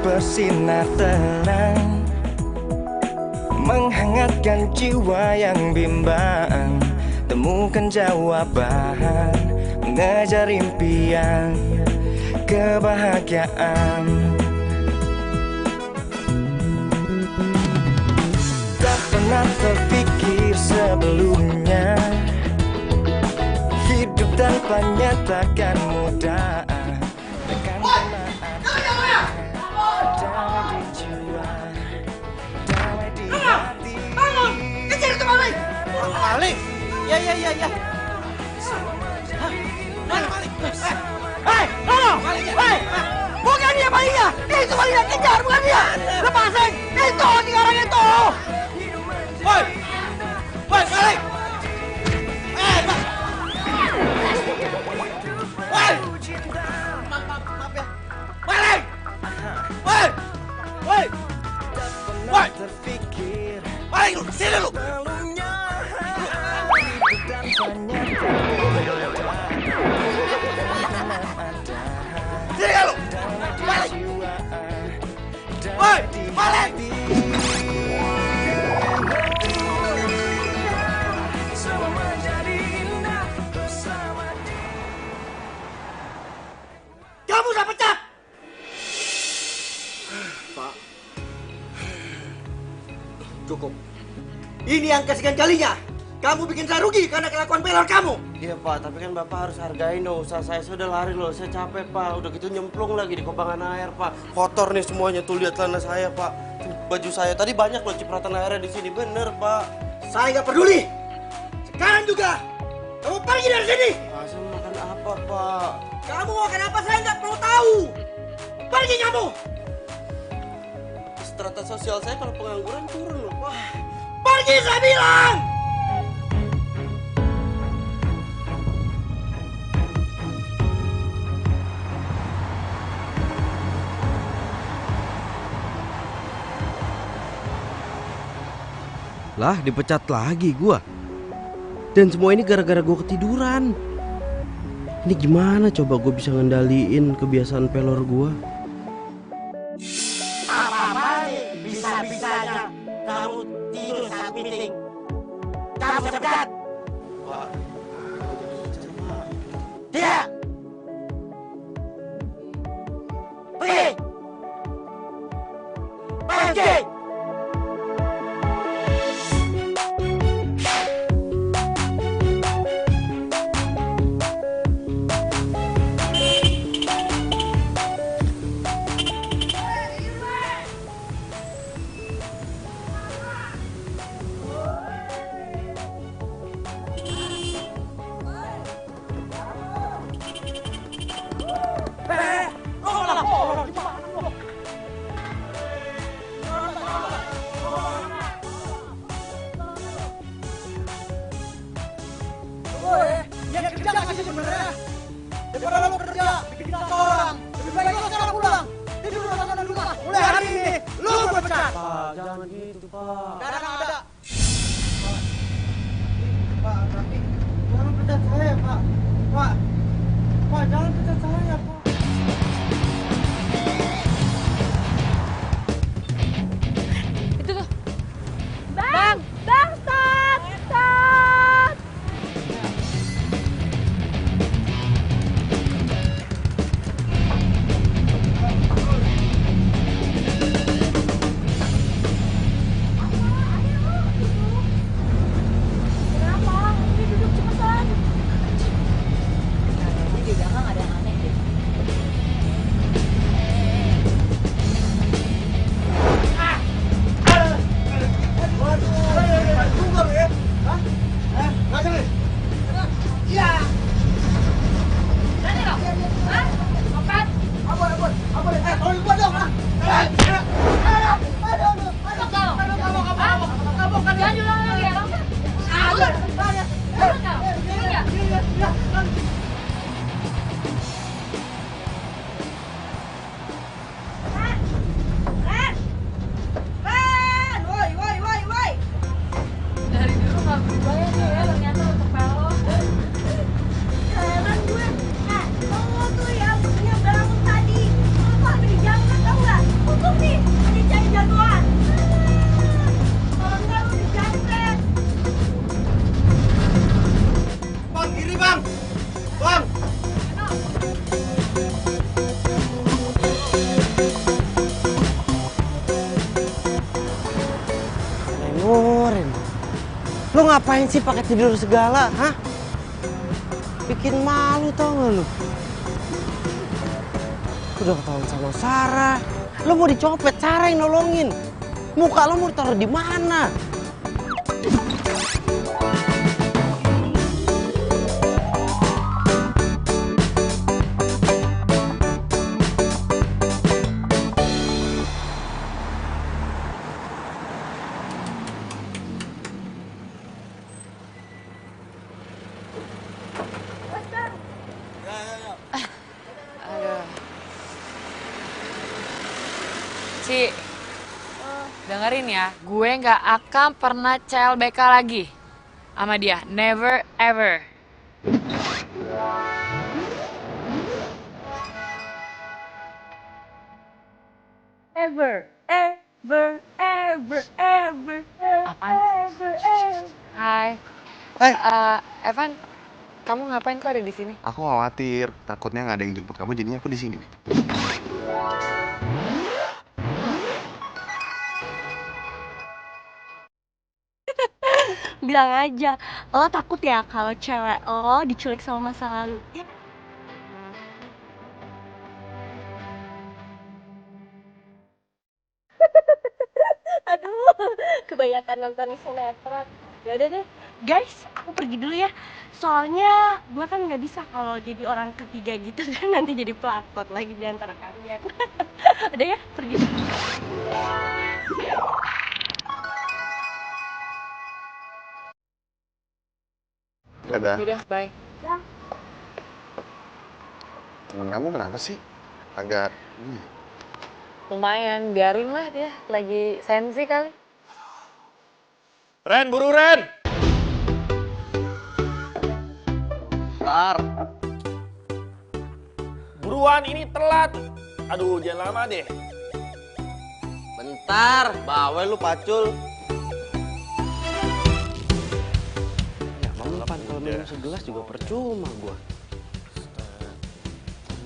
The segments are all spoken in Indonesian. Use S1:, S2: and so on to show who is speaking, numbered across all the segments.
S1: bersinar terang, menghangatkan jiwa yang bimbang. Temukan jawaban, mengejar impian, kebahagiaan. Tak pernah terpikir sebelumnya, hidup tanpanya takkan mudah. Takkan pernah ada damai di jiwa, damai di hati.
S2: Bangun! Kejar itu maling! Maling? Ya. Mana maling? Hei, tolong! Hei! Bukan dia malingnya! Itu malingnya, kejar, bukan dia! Lepasin! Itu, tiga orang itu! Woi! Woi, maling! Pak! Woi! Maaf ya. Maling! Woi! Woi! Woi! Maling lu, sini lu! Sini lu! Maling! Woi! Maling! Kamu udah pecat! Pak. Cukup. Ini yang kesekian kalinya. Kamu bikin saya rugi karena kelakuan pelor kamu.
S3: Iya Pak, tapi kan Bapak harus hargain dong usaha saya. Saya udah lari loh, saya capek Pak. Udah gitu nyemplung lagi di kobangan air Pak. Kotor nih semuanya, tuh lihat celana saya Pak. Tuh, baju saya tadi banyak loh cipratan airnya di sini, bener Pak.
S2: Saya nggak peduli. Sekarang juga kamu pergi dari sini.
S3: Pak, saya mau makan apa Pak?
S2: Kamu mau makan apa saya nggak perlu tahu. Pergi kamu.
S3: Strata sosial saya kalau pengangguran turun loh Pak.
S2: Pergi saya bilang.
S4: Lah, dipecat lagi gua. Dan semua ini gara-gara gua ketiduran. Ini gimana coba gua bisa ngendaliin kebiasaan pelor gua?
S2: Apa bisa-bisanya kamu tidur saat meeting? Kamu pecat.
S3: Pak,
S2: Tidak. Pergi. Pergi.
S3: jangan gitu Pak.
S2: Ada.
S3: Pak, tapi jangan pecat saya Pak. Pak, jangan pecat saya Pak.
S5: Itu tuh. Bang, stop. Kenapa? Ini duduk cepetan. Ini di belakang ada yang aneh deh.
S3: Lo ngapain sih pakai tidur segala, hah? Bikin malu tau gak lo? Udah ketahuan sama Sarah. Lo mau dicopet, Sarah yang nolongin. Muka lo mau ditaruh di mana?
S5: Aduh. Ci, dengerin ya, gue nggak akan pernah CLBK lagi sama dia, never ever.
S6: Ever, ever, ever, ever,
S5: Apaan sih?
S6: ever, ever.
S5: Hai,
S3: Hai.
S5: Evan, kamu ngapain kok ada di sini?
S7: Aku khawatir, takutnya nggak ada yang jemput kamu, jadinya aku di sini.
S6: Bilang aja, lo takut ya kalau cewek lo diculik sama masa lalu. Ya. Aduh, kebanyakan nonton sinetron. Ya udah deh, guys, aku pergi dulu ya. Soalnya gue kan nggak bisa kalau jadi orang ketiga gitu kan nanti jadi pelakor lagi di antara kalian. Udah ya, pergi.
S7: Dadah.
S5: Udah, bye.
S7: Temen kamu kenapa sih? Agak...
S5: Lumayan, biarin lah dia, lagi sensi kali.
S2: Ren, buru Ren!
S3: Tar.
S2: Buruan, ini telat. Aduh, jangan lama deh.
S3: Bentar, bawel lu pacul. Ya, mempan kalau minum segelas juga percuma gua.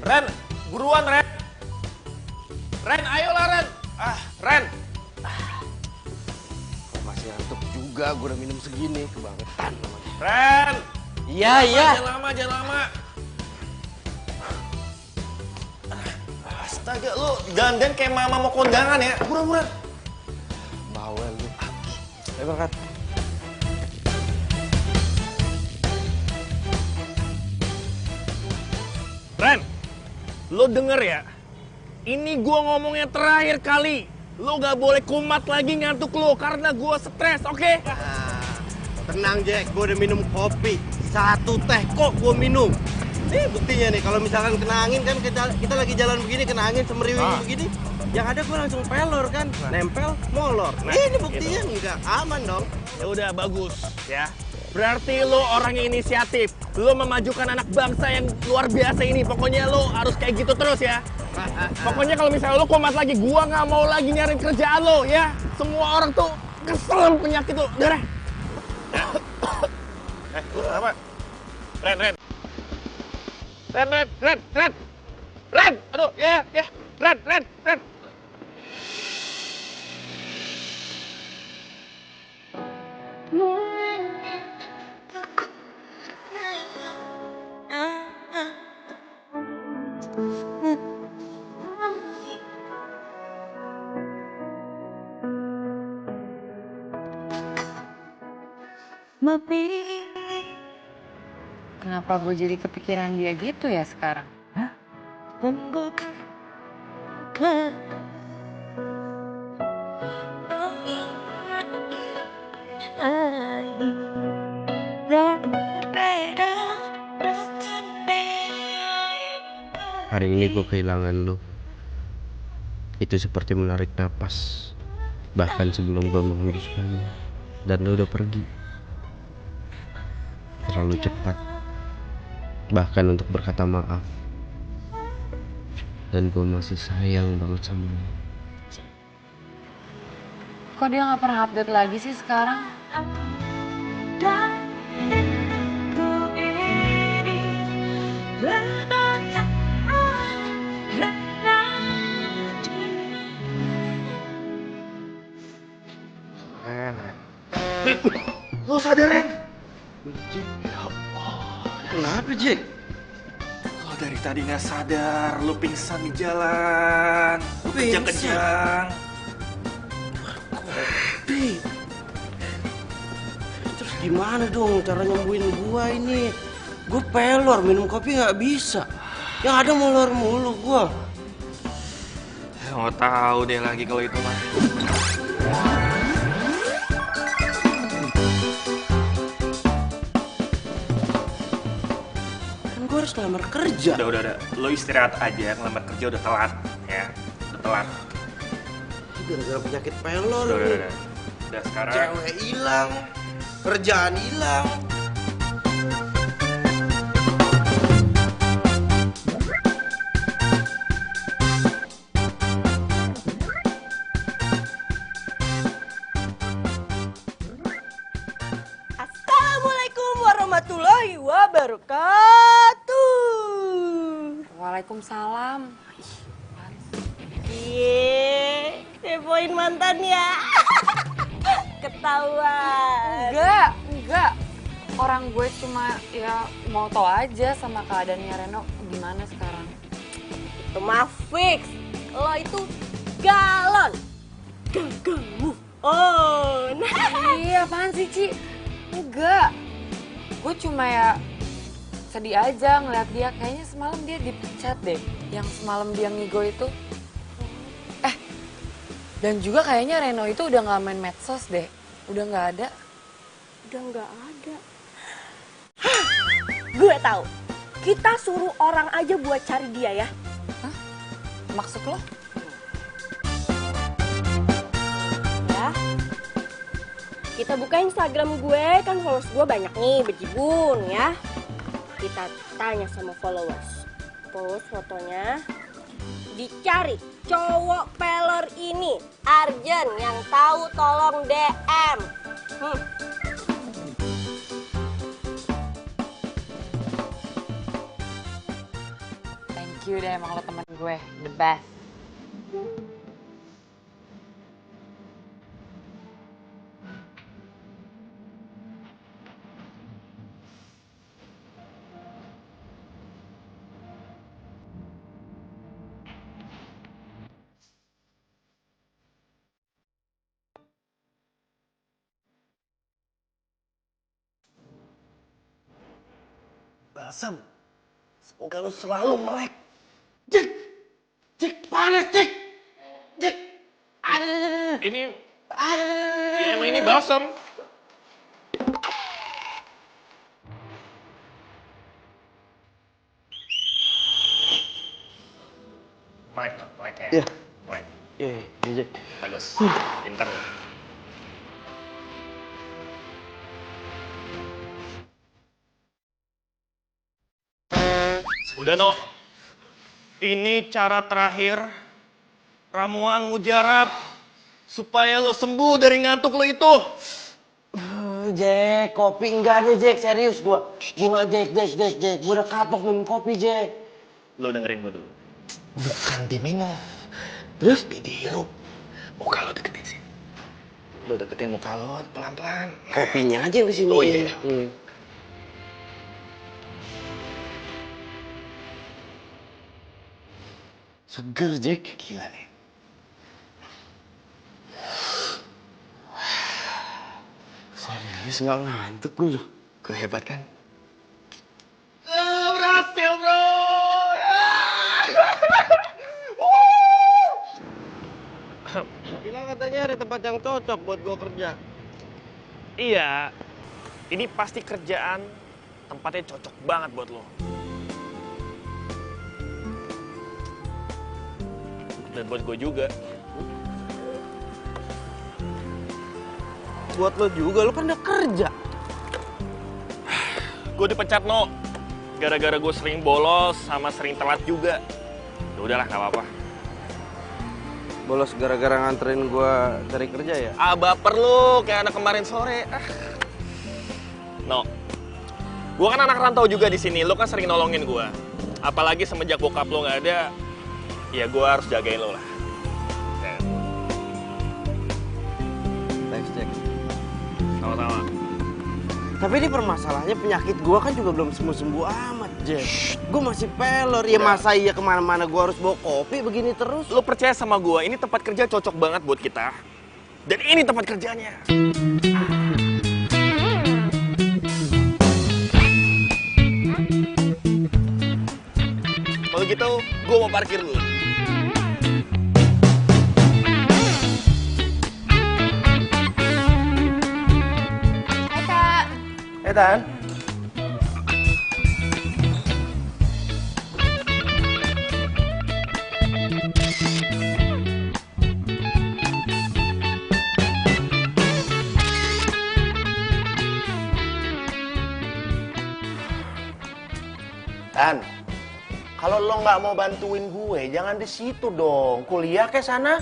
S2: Ren, buruan Ren. Ren, ayolah Ren. Ren.
S3: Masih ngantuk juga, gua udah minum segini, kebangetan namanya.
S2: Ren.
S3: Iya, iya.
S2: Jangan lama. Astaga, lu dandan kayak mama mau kondangan ya. Buruan.
S3: Bawel lu. Ayo berangkat.
S2: Ren, lo denger ya. Ini gua ngomongnya terakhir kali. Lo gak boleh kumat lagi ngantuk lo karena gua stres, oke?
S3: Tenang Jack, gue udah minum kopi. 1 teh kok gue minum. Nih buktinya nih, kalau misalkan kena angin kan kita lagi jalan begini, kena angin semeriwing begini. Yang ada gue langsung pelor kan, nempel, molor. Ini buktinya nggak aman dong.
S2: Ya udah bagus ya. Berarti lo orang yang inisiatif. Lo memajukan anak bangsa yang luar biasa ini. Pokoknya lo harus kayak gitu terus ya. Pokoknya kalau misalnya lo kumat lagi, gua nggak mau lagi nyari kerjaan lo ya. Semua orang tuh kesel sama penyakit lo. Udah deh. Lu kenapa? Ren. Aduh, ya. Ren.
S5: Kenapa gue jadi kepikiran dia gitu ya sekarang?
S4: Hari ini gue kehilangan lu. Itu seperti menarik napas, bahkan sebelum gue menghembuskannya. Dan lu udah pergi terlalu cepat, bahkan untuk berkata maaf. Dan gue masih sayang banget sama lu.
S5: Kok dia nggak pernah update lagi sih sekarang?
S7: Ren. Lo sadar, Ren?
S3: Kenapa, Jack?
S2: Lo dari tadi nggak sadar, lo pingsan di jalan. Lo kejang-kejang.
S3: Kopi. Terus gimana dong cara nyembuhin gua ini? Gua pelor, minum kopi nggak bisa. Yang ada molor mulu gua.
S2: Nggak tahu deh lagi kalau itu mah.
S3: Kan gua harus ngelamar kerja.
S2: Udah. Lo istirahat aja, ngelamar kerja udah telat. Ya, udah telat.
S3: Gara-gara penyakit pelor.
S2: Udah sekarang.
S3: Cewek hilang, kerjaan hilang.
S6: Assalamualaikum warahmatullahi wabarakatuh.
S5: Waalaikumsalam.
S6: Iya, kepoin mantan ya. Ketahuan.
S5: Enggak. Orang gue cuma ya mau tahu aja sama keadaannya Reno gimana sekarang.
S6: Itu mah fix. Lo itu galon. Gagal move on.
S5: Iya, apaan sih, Ci? Enggak. Gue cuma ya sedih aja ngeliat dia. Kayaknya semalam dia dipecat deh. Yang semalam dia ngigo itu. Dan juga kayaknya Reno itu udah gak main medsos deh. Udah gak ada.
S6: Udah nggak ada. Gue tahu. Kita suruh orang aja buat cari dia ya.
S5: Hah? Maksud lo?
S6: Ya. Kita buka Instagram gue, kan followers gue banyak nih, bejibun ya. Kita tanya sama followers. Post fotonya. Dicari cowok pelor ini. Arjen, yang tahu tolong DM.
S5: Thank you deh, emang lo temen gue. The best.
S3: Basam, semoga lu selalu melek. Jack, panas, Jack.
S2: Ini, emang ini balsam. Mike ya.
S3: Iya.
S2: Mike.
S3: Iya, Jack.
S2: Bagus. Pintar lo. Udah, No. Ini cara terakhir ramuan mujarab supaya lo sembuh dari ngantuk lo itu.
S3: Jack, kopi enggak ada, Jack. Serius gua. Jack. Gua udah kapok minum kopi, Jack.
S2: Lo dengerin gue dulu.
S3: Bukan diminum. Terus?
S2: Dihirup. Muka lo deketin sini. Lo deketin muka lo pelan-pelan.
S3: Kopinya aja di sini.
S2: Oh iya.
S3: Seger, Jack.
S2: Gila nih.
S3: Serius nggak ngantuk lu.
S2: Gue hebat kan? Berhasil, bro!
S3: Bilang katanya ada tempat yang cocok buat gua kerja.
S2: Iya, ini pasti kerjaan tempatnya cocok banget buat lo. Dan buat gue juga.
S3: Buat lo juga, lo kan udah kerja.
S2: Gue dipecat, No. Gara-gara gue sering bolos sama sering telat juga. Ya udahlah, nggak apa-apa.
S3: Bolos gara-gara nganterin gua cari kerja ya?
S2: Ah, baper lu kayak anak kemarin sore. No. Gua kan anak rantau juga di sini. Lu kan sering nolongin gua. Apalagi semenjak bokap lu nggak ada, ya gua harus jagain lu lah.
S3: Thanks, Jack.
S2: Sama-sama.
S3: Tapi ini permasalahannya penyakit gua kan juga belum sembuh-sembuh amat, Jeff. Gua masih pelor, ya masa iya kemana-mana gua harus bawa kopi begini terus?
S2: Lo percaya sama gua, ini tempat kerja cocok banget buat kita. Dan ini tempat kerjanya. Kalau gitu, gua mau parkir dulu.
S5: Hai Kak.
S3: Tan.
S8: Dan, kalau lo nggak mau bantuin gue, jangan di situ dong. Kuliah ke sana.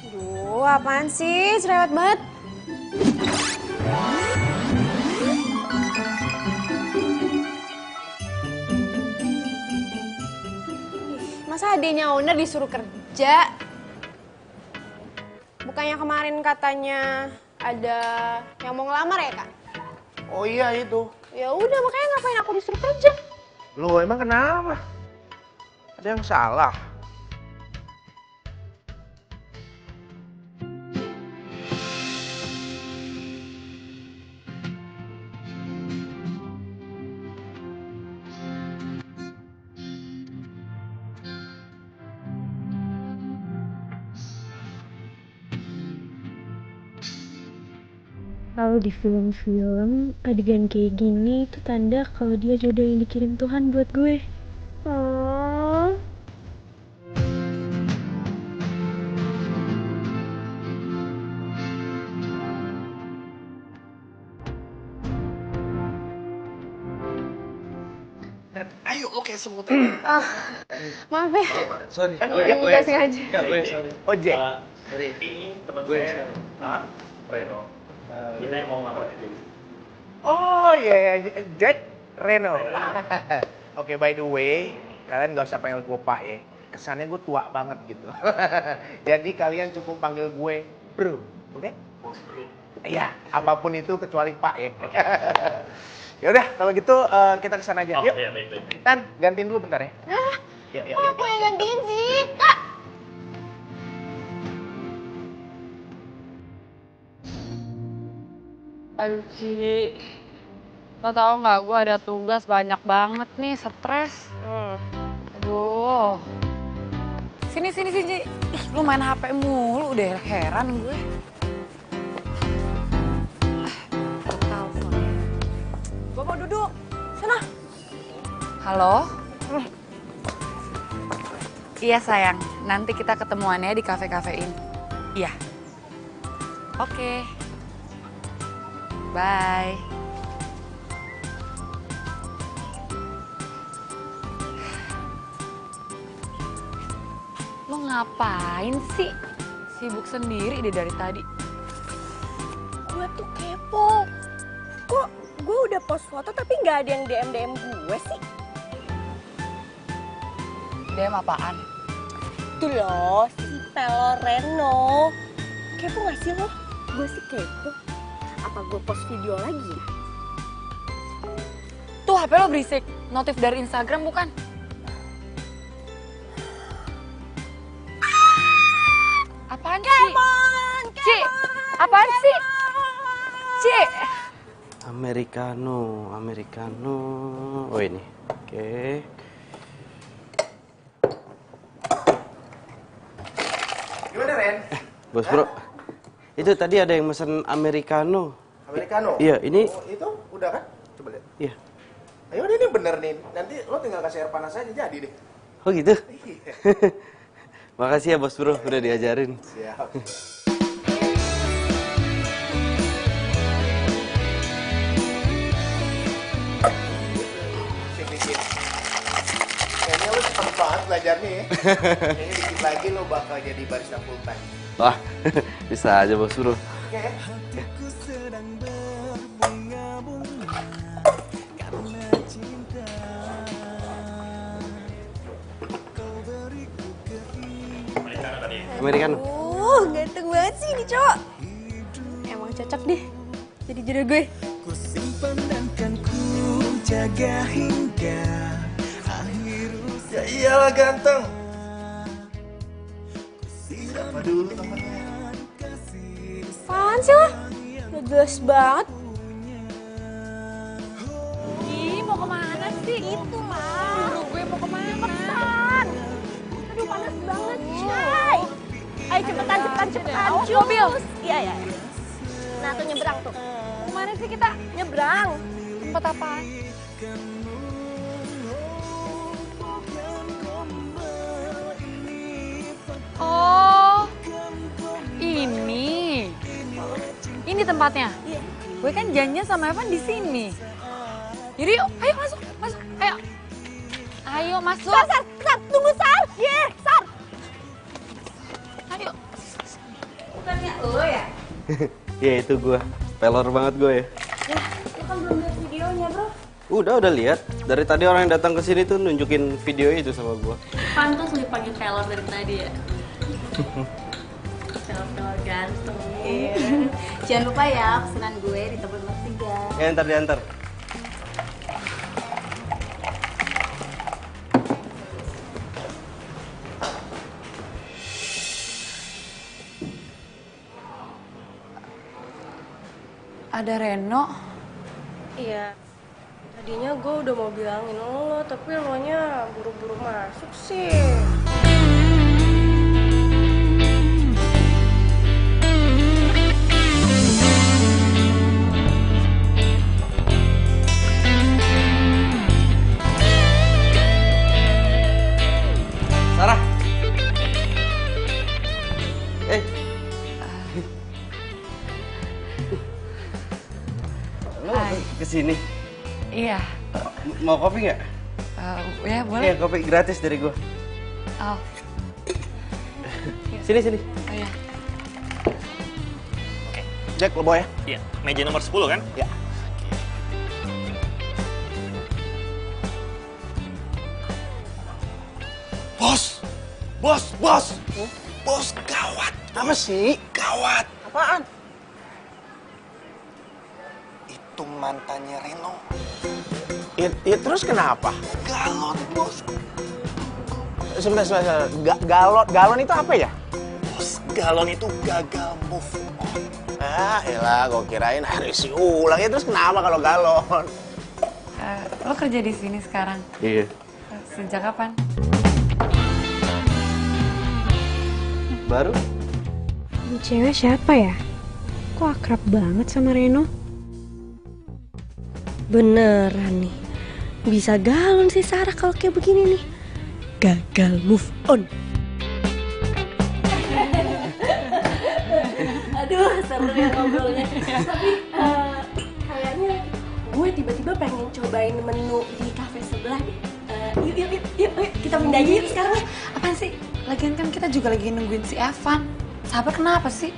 S6: Duh, apaan sih? Cerewet banget. Masa adenya owner disuruh kerja? Bukannya kemarin katanya ada yang mau ngelamar ya, Kak?
S8: Oh iya itu.
S6: Ya udah, makanya ngapain aku disuruh kerja?
S8: Lo emang kenapa? Ada yang salah?
S6: Kalau di film-film adegan kayak gini itu tanda kalau dia jodoh yang dikirim Tuhan buat gue. Oh.
S8: Ayo, oke semut.
S6: Maaf ya.
S3: Sorry.
S6: Enggak sengaja.
S8: Oh, Jack.
S2: Ini teman gue. Reno. Kita yang mau ngelamar.
S8: Oh iya, Jack Reno. Oke, by the way, kalian gak usah panggil gue Pak ya. Kesannya gue tua banget gitu. Jadi kalian cukup panggil gue Bro, oke? Iya, apapun itu kecuali Pak ya. Ya udah, kalau gitu kita kesana aja. Yuk.
S2: Iya, baik.
S8: Tan, gantiin dulu bentar ya. Yuk.
S6: Kok aku yang gantiin sih, Kak?
S5: Aduh Ci, lo tau gak gue ada tugas banyak banget nih, stres. Aduh. Sini Ci. Ih, lu main HP mulu, udah heran gue. Telepon.
S6: Gue mau duduk. Sana.
S5: Halo? Iya sayang, nanti kita ketemuannya di kafe-kafe ini. Iya. Oke. Bye. Lo ngapain sih? Sibuk sendiri deh dari tadi.
S6: Gue tuh kepo. Kok gue udah post foto tapi nggak ada yang DM gue sih?
S5: DM apaan?
S6: Tuh loh, si Pelor Reno. Kepo gak sih lo? Gue sih kepo. Apa gue post video lagi ya?
S5: Tuh HP lo berisik. Notif dari Instagram bukan? Apaan sih? Ci, apaan sih? Ci.
S3: Americano. Oh ini. Oke.
S8: Gimana, Ren?
S3: Bos Bro. Itu tadi ada yang mesen Americano.
S8: Americano?
S3: Iya, ini.
S8: Oh, itu udah kan? Coba lihat.
S3: Iya.
S8: Ayo ini bener nih. Nanti lo tinggal kasih air panas aja jadi deh.
S3: Oh gitu?
S8: Iya.
S3: Makasih ya Bos Bro, udah diajarin.
S8: Siap. Sini. Kayaknya lo cepet banget belajarnya ya. Kayaknya dikit lagi lo bakal jadi barista full time.
S3: Wah, bisa aja Bos Bro.
S8: Oke ya?
S1: Hatiku sedang berbunga-bunga karena cinta. Kau beriku keindahan.
S3: Americano.
S6: Ganteng banget sih ini cowok. Emang cocok deh jadi jodoh gue.
S1: Ku simpan dan kan ku jaga hingga akhir usia.
S8: Ya iyalah ganteng.
S1: Siapa
S8: dulu temennya?
S6: Apaan sih lo? Gak jelas banget.
S5: Ih, mau kemana sih?
S6: Itu mah.
S5: Buru gue mau kemana?
S6: Cepetan. Aduh panas banget, Chay. Ayo cepetan.
S5: Awas mobil.
S6: Iya. Nah tuh nyebrang tuh.
S5: Kemana sih kita?
S6: Nyebrang.
S5: Tempat apaan? Oh, ini tempatnya.
S6: Iya.
S5: Gue kan janjian sama Evan di sini. Yaudah yuk, ayo masuk, ayo. Ayo masuk.
S6: Sar, tunggu Sar. Sar.
S5: Ayo.
S6: Bukannya lo ya?
S3: Ya itu gue, pelor banget gue ya.
S6: Lo kan belum lihat videonya bro.
S3: Udah lihat. Dari tadi orang yang datang ke sini tuh nunjukin video itu sama gue.
S6: Pantas lo dipanggil pelor dari tadi ya. Pelor ganteng. Jangan lupa ya pesanan gue di tempat nomor 3.
S3: Ya ntar diantar.
S5: Ada Reno.
S6: Iya. Tadinya gue udah mau bilangin lo, tapi lo nya buru-buru masuk sih.
S3: Sarah. Lo kesini?
S5: Iya.
S3: Mau kopi nggak?
S5: Ya boleh.
S3: Iya, kopi gratis dari gue.
S5: Oh.
S3: Sini.
S5: Oh ya.
S8: Jack, lo bawa ya?
S9: Iya, meja nomor 10 kan?
S8: Ya. Bos! Bos, gawat! Apa sih? Gawat! Apaan? Itu mantannya Reno. Ya terus kenapa? Galon, bos. Sebentar. Galon itu apa ya? Bos, galon itu gagal move on. Elah, gue kirain harus ulang. Ya terus kenapa kalau galon?
S5: Lo kerja di sini sekarang?
S3: Iya.
S5: Sejak kapan?
S3: Baru?
S10: Ini cewek siapa ya? Kok akrab banget sama Reno?
S6: Beneran nih. Bisa galon sih Sarah kalau kayak begini nih. Gagal move on. Aduh, seru ya ngobrolnya. Tapi kayaknya gue tiba-tiba pengen cobain menu di kafe sebelah deh. Yuk, kita pindah aja yuk sekarang.
S5: Apaan sih? Lagian kan kita juga lagi nungguin si Evan. Sabar kenapa sih?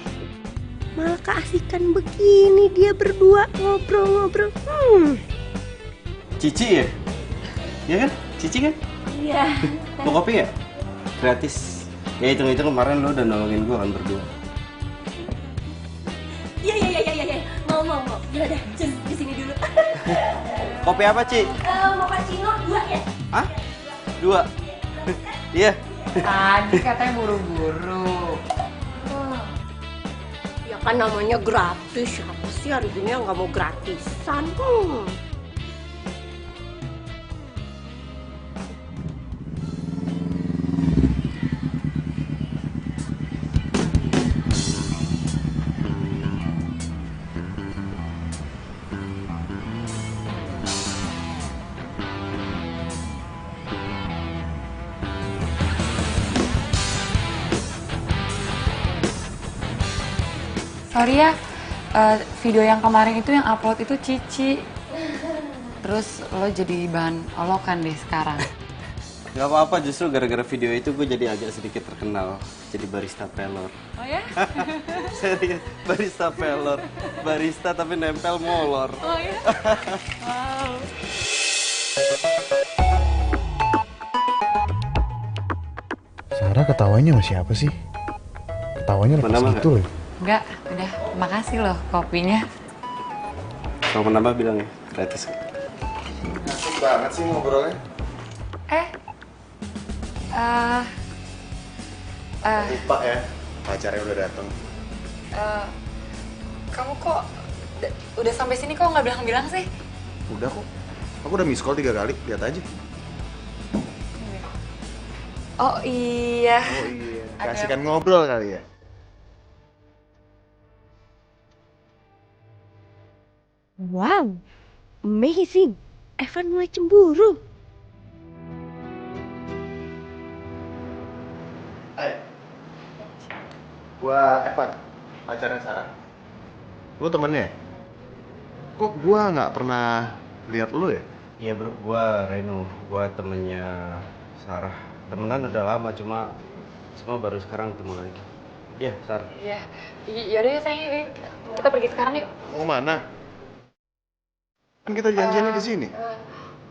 S6: Malah keasikan begini dia berdua ngobrol-ngobrol.
S3: Cici ya? Iya kan? Cici kan?
S6: Iya.
S3: Mau kopi nggak? Gratis. Ya hitung-hitung kemarin lo udah nolongin gue kan berdua.
S6: Iya. Mau. Yaudah, cus di sini dulu.
S3: Kopi apa, Ci?
S6: Mau cappuccino 2 ya?
S3: Hah? 2? Iya.
S5: Tadi katanya buru-buru.
S6: Ya kan namanya gratis. Siapa sih hari ini yang nggak mau gratisan?
S5: Sorry ya, video yang kemarin itu yang upload itu Cici. Terus lo jadi bahan olokan deh sekarang.
S3: Gak apa-apa, justru gara-gara video itu gue jadi agak sedikit terkenal. Jadi barista pelor.
S5: Oh ya?
S3: Serius, barista pelor. Barista tapi nempel molor.
S5: Oh ya? Wow.
S7: Sarah ketawanya sama siapa sih? ketawanya lepas
S3: Menambah
S7: gitu loh.
S5: Enggak, udah. Makasih loh kopinya.
S3: Kalau menambah bilang ya, gratis.
S7: Asik banget sih ngobrolnya. Lupa ya, pacarnya udah datang.
S5: Kamu kok udah sampai sini kok nggak bilang-bilang sih?
S7: Udah kok. Aku udah miss call 3 kali, lihat aja.
S5: Oh iya.
S7: Oh iya, kasihkan ngobrol kali ya.
S6: Wow, amazing. Evan mulai cemburu.
S7: Hai. Gua Evan, pacarnya Sarah. Lu temennya? Kok gua nggak pernah lihat lu ya?
S3: Iya bro, gua Reno, gua temennya Sarah. Temenan udah lama, cuma baru sekarang ketemu lagi. Iya, Sarah.
S5: Iya. Yaudah ya sayang, kita pergi sekarang yuk.
S7: Mau mana? Kan kita janjiannya di sini.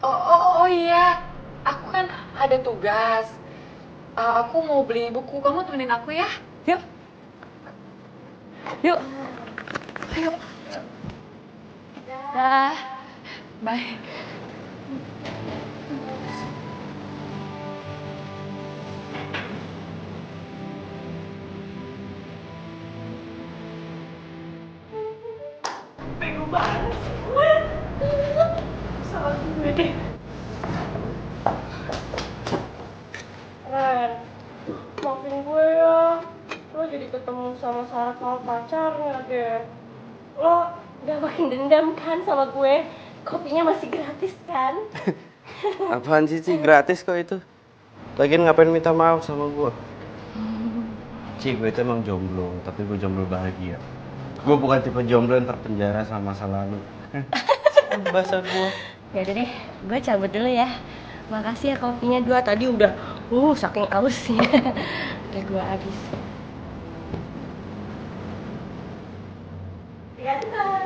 S5: Oh iya, aku kan ada tugas. Aku mau beli buku, kamu temenin aku ya? Yuk. Yuk. Ayo. Dah. Bye.
S6: Bego banget sih gue. Salah gue deh. Ren, maafin gue ya. Lo jadi ketemu sama Sarah sama pacarnya deh. Lo udah makin dendam kan sama gue? Kopinya masih gratis kan?
S3: Apaan sih, gratis kok itu. Lagian ngapain minta maaf sama gua? Ci, gue itu emang jomblo, tapi gue jomblo bahagia. Gue bukan tipe jomblo yang terpenjara sama masa lalu. Bahasa gua.
S6: Ya udah deh, gue cabut dulu ya. Makasih ya kopinya 2, tadi udah saking ausnya. Udah gue habis.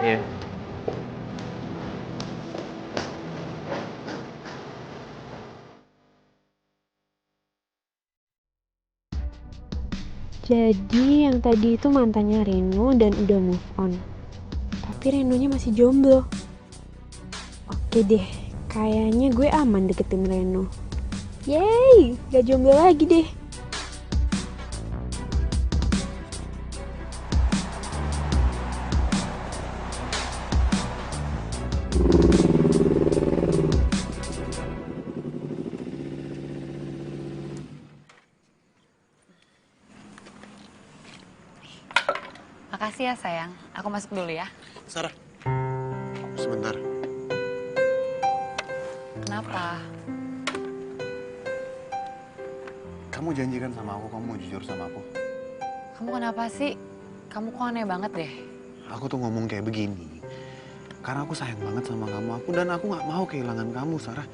S3: Iya.
S10: Jadi yang tadi itu mantannya Reno dan udah move on. Tapi Renonya masih jomblo. Oke deh, kayaknya gue aman deketin Reno. Yeay, gak jomblo lagi deh.
S5: Makasih ya sayang, aku masuk dulu ya.
S7: Sarah, sebentar.
S5: Kenapa?
S7: Kamu janjikan sama aku, kamu mau jujur sama aku.
S5: Kamu kenapa sih? Kamu kok aneh banget deh.
S7: Aku tuh ngomong kayak begini karena aku sayang banget sama kamu, dan aku nggak mau kehilangan kamu, Sarah.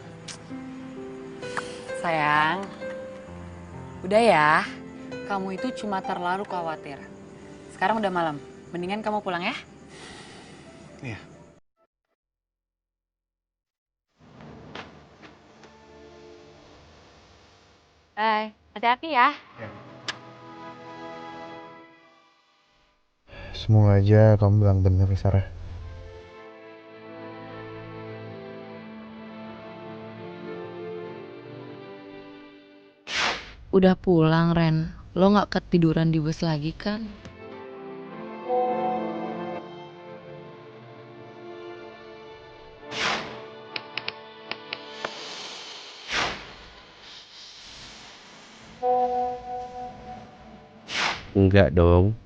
S5: Sayang, udah ya. Kamu itu cuma terlalu khawatir. Sekarang udah malam, mendingan kamu pulang ya.
S7: Iya.
S5: Bye, hati-hati ya.
S7: Semoga aja kamu bilang bener, Sarah.
S5: Udah pulang, Ren. Lo gak ketiduran di bus lagi kan?
S4: Enggak dong.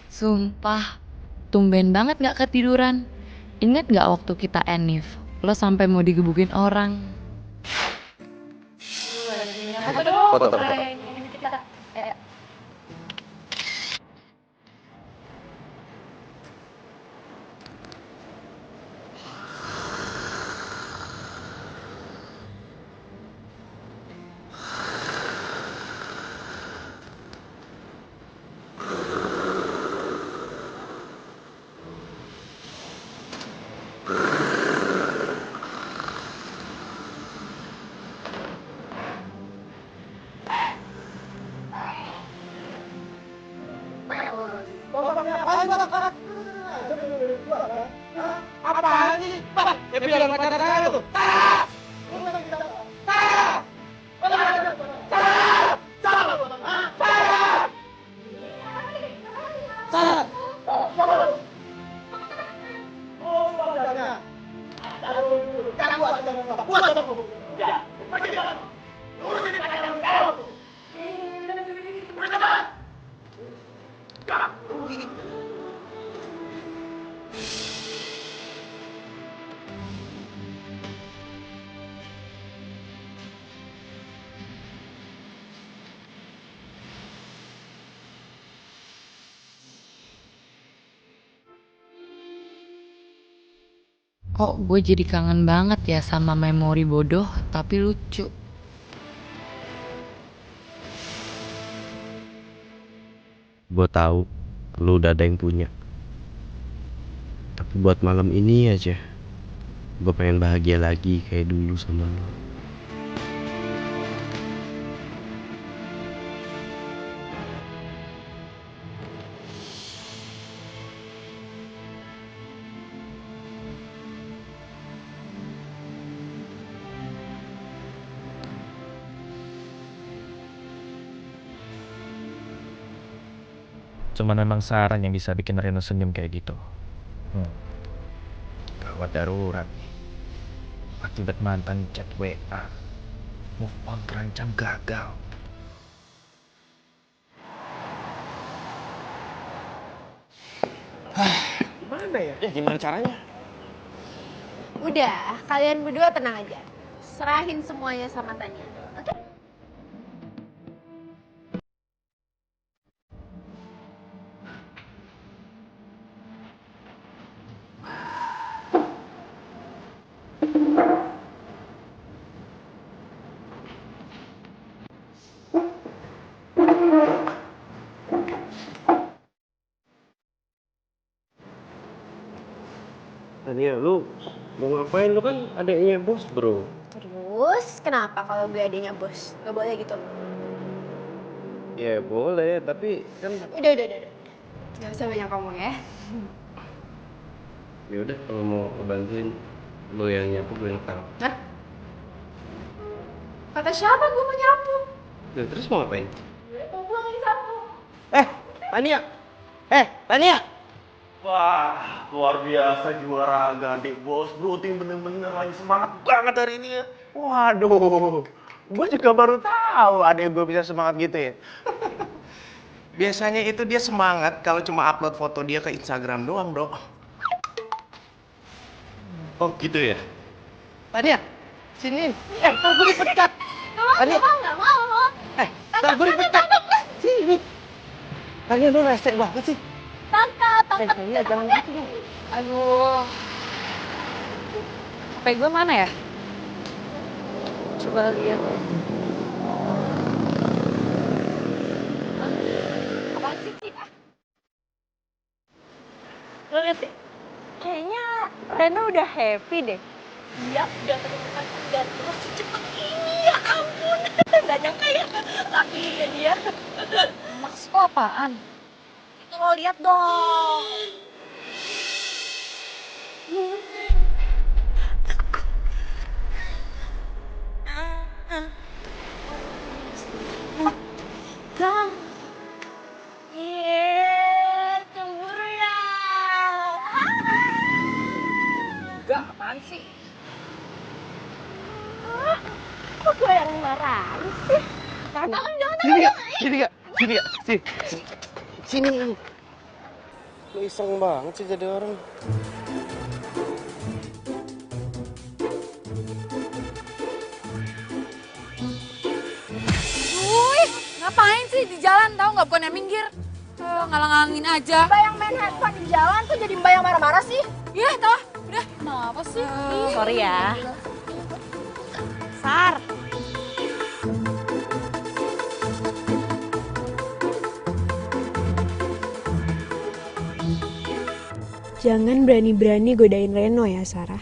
S5: Sumpah, tumben banget gak ketiduran. Ingat gak waktu kita enif? Lo sampai mau digebukin orang.
S7: Foto.
S2: Apaan sih? Ya bilang pacar saya tuh.
S5: Kok gue jadi kangen banget ya sama memori bodoh tapi lucu.
S4: Gue tahu lu udah ada yang punya. Tapi buat malam ini aja, gue pengen bahagia lagi kayak dulu sama lu.
S9: Cuman memang Saran yang bisa bikin Reno senyum kayak gitu. Gawat darurat. Akibat mantan chat WA. Move on terancam gagal.
S8: Gimana ya?
S9: Ya gimana caranya?
S6: Udah, kalian berdua tenang aja. Serahin semuanya sama Tania. Oke?
S4: Tania, lu mau ngapain? Lu kan adeknya bos, bro.
S6: Terus, kenapa kalau gue adanya bos? Gak boleh gitu.
S4: Ya boleh, tapi kan
S6: Udah. Gak usah banyak ngomong ya.
S4: ya udah kalau mau bantuin lu yang nyapu, gue yang taruh.
S6: Hah? Kata siapa gue mau nyapu?
S4: Terus mau ngapain?
S6: Mau pulang lagi sapu.
S4: Tania! Tania!
S3: Wah, luar biasa juara adik bos. Bro, tim bener-bener lagi semangat banget hari ini ya.
S8: Waduh, gue juga baru tahu adek gue bisa semangat gitu ya. Biasanya itu dia semangat kalau cuma upload foto dia ke Instagram doang, bro.
S3: Oh gitu ya?
S8: Tania, sini. Ntar gue dipecat. Tania,
S6: Gak mau.
S8: ntar gue dipecat. Sini. Tania, lu rese banget sih.
S6: Tangkap.
S8: Tania, jangan gitu dong.
S5: Aduh. HP gue mana ya? Coba lihat.
S6: Apaan sih, Ci? Lo liat deh. Kayaknya Reno udah happy deh. Iya, udah menemukan pengganti secepat ini. Ya ampun. Gak nyangka ya. Lakinya dia.
S5: Maksud lo apaan?
S6: Itu lo lihat dong. Gang. Cemburu ya.
S5: Gak, apaan sih?
S6: Kok gue yang marah sih? Jangan.
S3: Sini. Lu iseng banget sih jadi orang.
S5: Wih, ngapain sih di jalan tahu nggak bukannya minggir? Ngalang-ngalangin aja.
S6: Mbak yang main handphone di jalan tuh jadi mbak yang marah-marah sih.
S5: Iya, toh. Udah, kenapa sih?
S6: Sorry ya. Sar.
S10: Jangan berani-berani godain Reno ya, Sarah.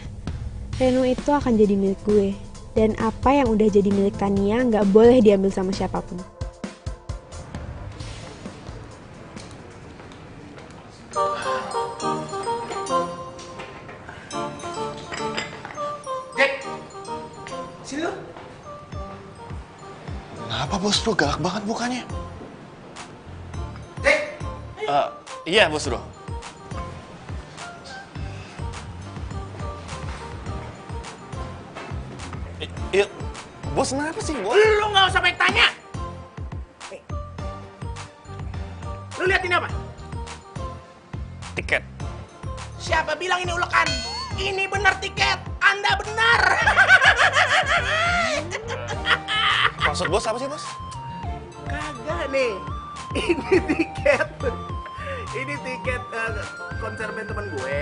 S10: Reno itu akan jadi milik gue. Dan apa yang udah jadi milik Tania nggak boleh diambil sama siapapun.
S7: bos bro, galak banget mukanya.
S11: Iya bos bro. Iya, bos kenapa sih bos?
S8: Lu nggak usah banyak tanya. Nih. Lu lihat ini apa?
S11: Tiket.
S8: Siapa bilang ini ulekan? Ini benar tiket. Anda benar.
S11: Maksud bos apa sih bos?
S8: Kagak nih. Ini tiket. Ini tiket konser band temen gue.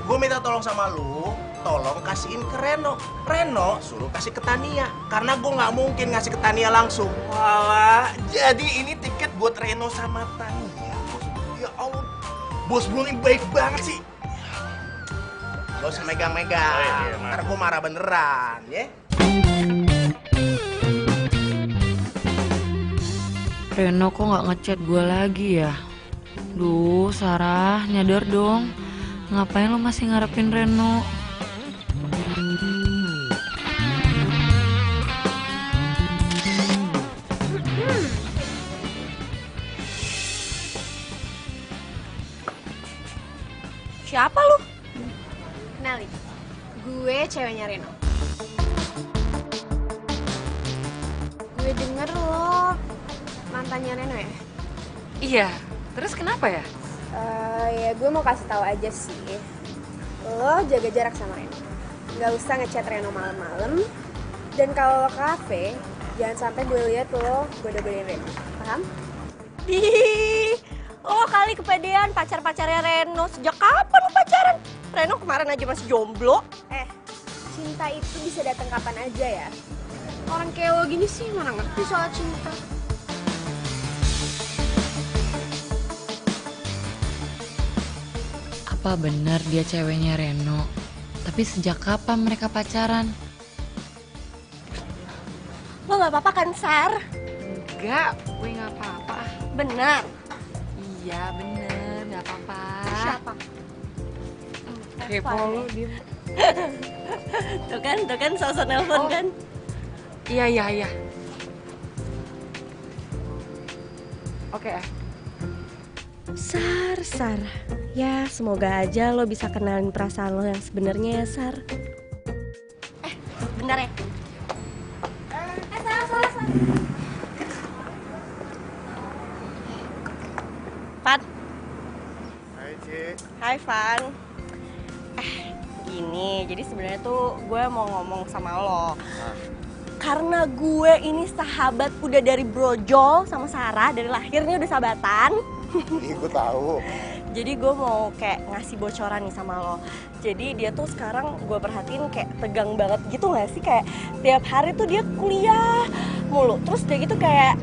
S8: Gue minta tolong sama lu, tolong kasihin ke Reno. Reno suruh kasih ke Tania, karena gue nggak mungkin ngasih ke Tania langsung. Wah, jadi ini tiket buat Reno sama Tania. Bos, ya Allah, bos gue ini baik banget sih. Gak usah megang-megang, ntar gue marah beneran, ya.
S5: Reno kok nggak ngechat gue lagi ya? Duh, Sarah, nyadar dong. Ngapain lo masih ngarepin Reno?
S6: Siapa lu? Kenalin, gue ceweknya Reno. Gue denger lo mantannya Reno ya?
S5: Iya, terus kenapa ya?
S6: Ya gue mau kasih tahu aja sih. Lo jaga jarak sama Reno. Gak usah ngechat Reno malam-malam. Dan kalau lo ke kafe, jangan sampai gue lihat lo goda-godain Reno. Paham? Oh kali kepedean pacar-pacarnya Reno. Sejak kapan lo pacaran? Reno kemarin aja masih jomblo. Cinta itu bisa datang kapan aja ya. Orang kayak lo gini sih mana ngerti soal cinta.
S5: Apa benar dia ceweknya Reno? Tapi sejak kapan mereka pacaran?
S6: Lo gak apa-apa kan, Sar?
S5: Enggak, gue gak apa-apa.
S6: Benar?
S5: Iya bener, gak apa-apa.
S6: Siapa?
S5: Kepo lu, diem.
S6: Tuh kan, sosok nelpon kan?
S5: Iya. Oke.
S6: Sar. Ya, semoga aja lo bisa kenalin perasaan lo yang sebenarnya ya, Sar. Bentar ya. Sar. Fan.
S7: Hai Ci.
S6: Hai, Fan. Gini, jadi sebenarnya tuh gue mau ngomong sama lo. Karena gue ini sahabat udah dari brojol sama Sarah, dari lahirnya udah sahabatan.
S7: Ih, gue tahu.
S6: Jadi gue mau kayak ngasih bocoran nih sama lo. Jadi dia tuh sekarang gue perhatiin kayak tegang banget gitu gak sih? Kayak tiap hari tuh dia kuliah mulu. Terus dia gitu kayak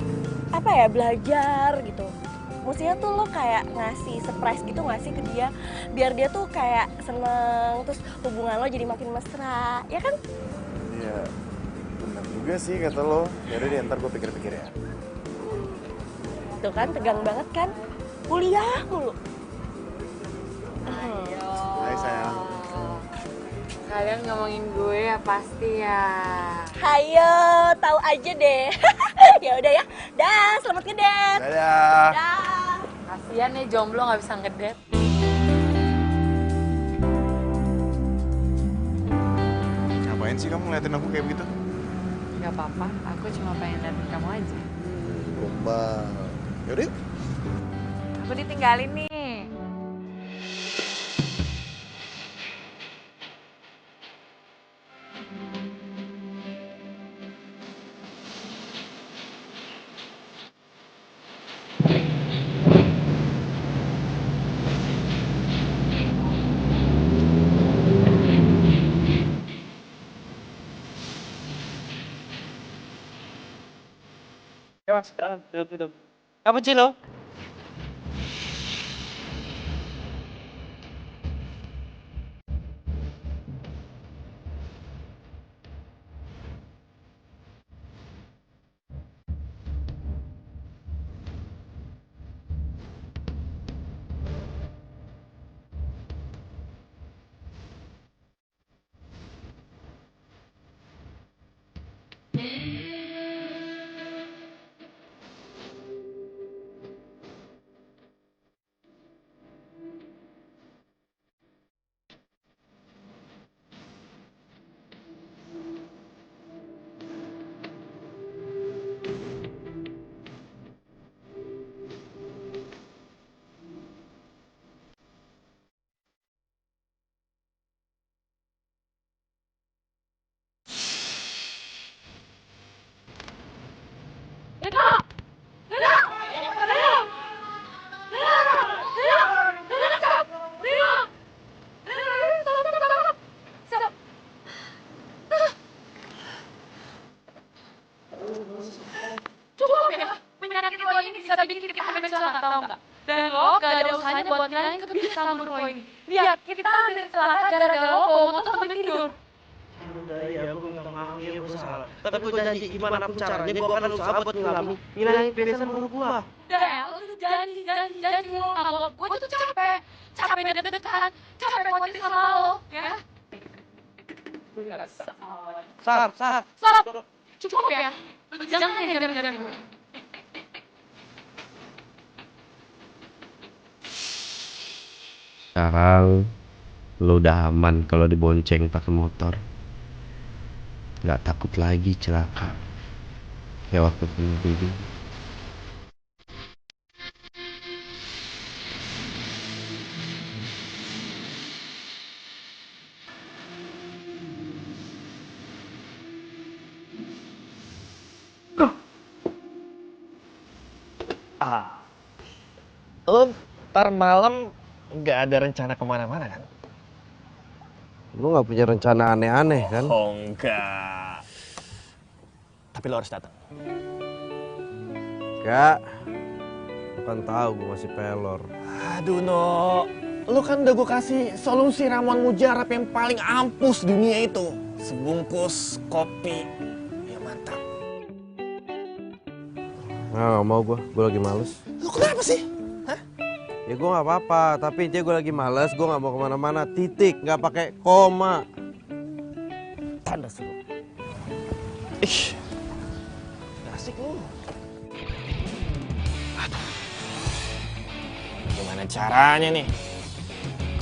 S6: apa ya, belajar gitu. Mestinya tuh lo kayak ngasih surprise gitu gak sih ke dia? Biar dia tuh kayak seneng, terus hubungan lo jadi makin mesra, ya kan?
S7: Iya, benar juga sih kata lo. Yaudah deh, ntar gue pikir-pikir ya.
S6: Tuh kan, tegang banget kan? Kuliah mulu.
S7: Hai sayang.
S5: Kalian ngomongin gue ya pasti ya.
S6: Hayo, tahu aja deh. Ya udah ya. Dah, selamat ngedet.
S7: Dadah.
S6: Dah.
S5: Kasian ya jomblo nggak bisa ngedet.
S7: Ngapain sih kamu ngeliatin aku kayak begitu?
S5: Gak apa-apa, aku cuma pengen liatin kamu aja.
S7: Gombal. Yaudah yuk.
S5: Aku ditinggalin nih.
S3: Ya mas, duduk. Apa sih lo?
S5: hanya buat ngilangin kegelisahan Boy. Lihat, kita hampir celaka gara-gara lo bawa motor sambil tidur.
S3: Udah ya, gue nggak mau ya, gue salah. Tapi gue janji gimana pun caranya, gue akan usaha buat ngilangin kebiasaan buruk gue.
S5: Udah ya, lo tuh janji lo kalau gue tuh capek deg-degan, capek khawatir sama lo, ya. Sar, cukup ya. Jangan ngejar-ngejar gue.
S4: Sekarang lo udah aman kalau dibonceng pakai motor. Nggak takut lagi celaka kayak waktu dulu.
S9: Lo ntar malam nggak ada rencana kemana-mana kan?
S3: Lu nggak punya rencana aneh-aneh kan?
S11: Oh enggak. Tapi lo harus datang.
S3: Enggak. Bukan tahu gue masih pelor.
S11: Aduh No, lo kan udah gue kasih solusi ramuan mujarab yang paling ampuh dunia itu. Sebungkus kopi. Ya mantap.
S3: Nah, nggak mau gue lagi males.
S11: Lo kenapa sih? Hah?
S3: Ya gue nggak apa-apa, tapi intinya gue lagi males, gue nggak mau kemana-mana, titik, nggak pakai koma.
S11: Tanda seru. Ih, asik lu. Aduh, gimana caranya nih?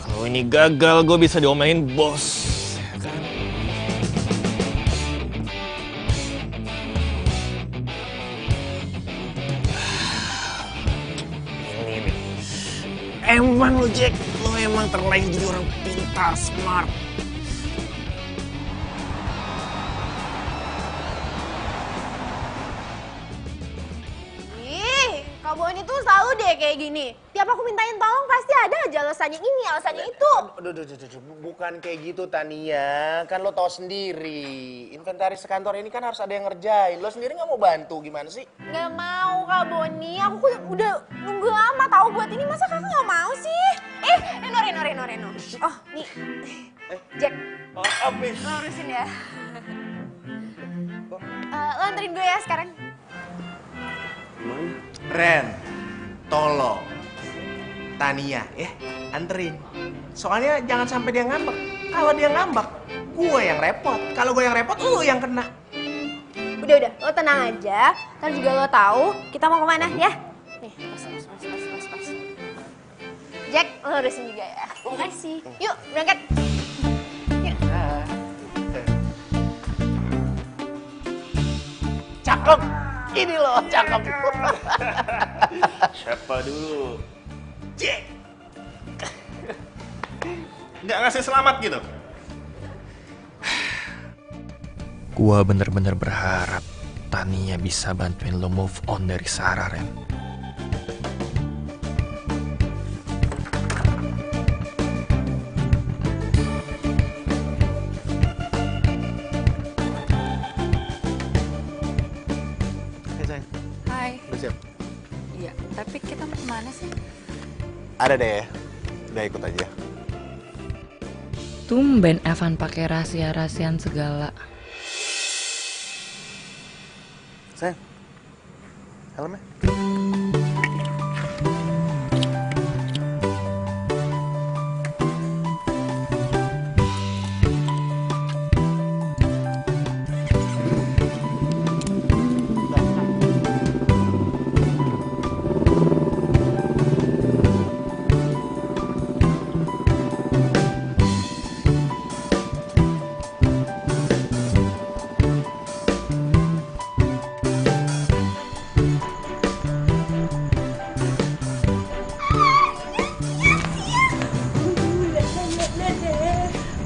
S11: Kalau ini gagal, gue bisa diomelin bos. Ya kan? Emang lo Jack, lo emang terlahir jadi orang pintar, smart.
S6: Ih, Kak Boni tuh selalu deh kayak gini. Tiap aku mintain tolong pasti ada aja alasannya ini, alasannya itu.
S8: Aduh, bukan kayak gitu Tania. Kan lo tau sendiri, inventaris kantor ini kan harus ada yang ngerjain. Lo sendiri nggak mau bantu, gimana sih?
S6: Nggak mau Kak Boni, aku udah nunggu lama tahu buat ini, masa kakak nggak mau sih? Reno. Oh, nih. Jack,
S11: Oh, abis.
S6: lo urusin ya. Lo anterin gue ya sekarang.
S8: Ren, tolong. Tania, ya, anterin. Soalnya jangan sampai dia ngambek. Kalau dia ngambek, gue yang repot. Kalau gue yang repot, lo yang kena.
S6: Udah, lo tenang aja. Ntar juga lo tahu kita mau kemana ya. Nih, pas. Jack, lo urusin juga ya. Makasih. Yuk, berangkat. Yuk.
S8: Cakep. Ini loh, cakep.
S11: Siapa dulu? Jack. Nggak ngasih selamat gitu?
S9: Gua bener-bener berharap Tania bisa bantuin lo move on dari Sarah, Ren.
S8: Oke, sayang.
S5: Hai.
S8: Udah siap?
S5: Iya, tapi kita mau kemana sih?
S8: Ada deh. Udah ikut aja.
S5: Tumben Evan pakai rahasia-rahasian segala.
S8: Sayang. Helmnya.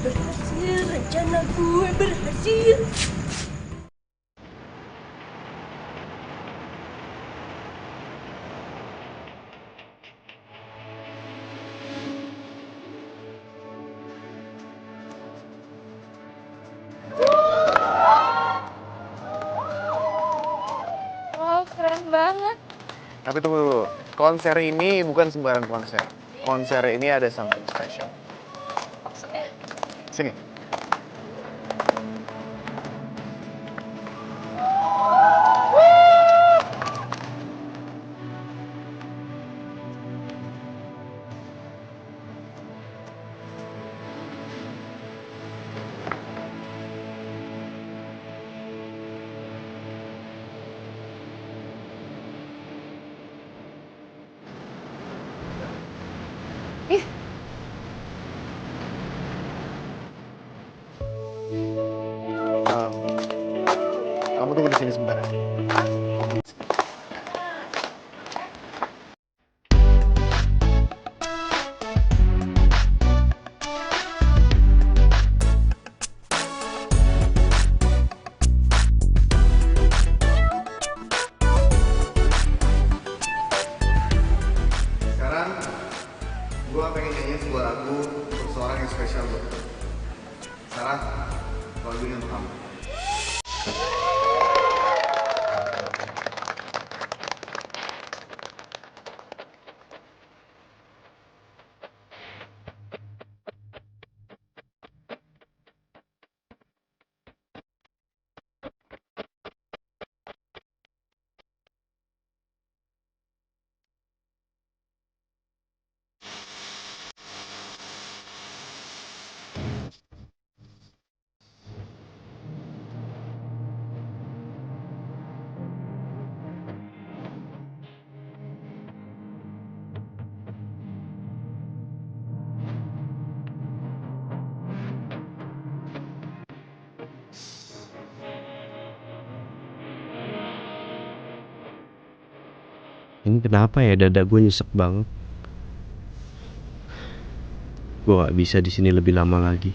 S6: Berhasil, rencana gue berhasil.
S5: Wow, keren banget.
S7: Tapi tunggu dulu, konser ini bukan sembarang konser. konser ini ada something special. Sini. Kamu tunggu di sini sebentar. Sekarang, gue pengen nyanyiin sebuah lagu untuk seorang yang spesial buat lo. Sarah, lagu ini untuk kamu.
S4: Ini kenapa ya dada gue nyesek banget. Gue gak bisa di sini lebih lama lagi.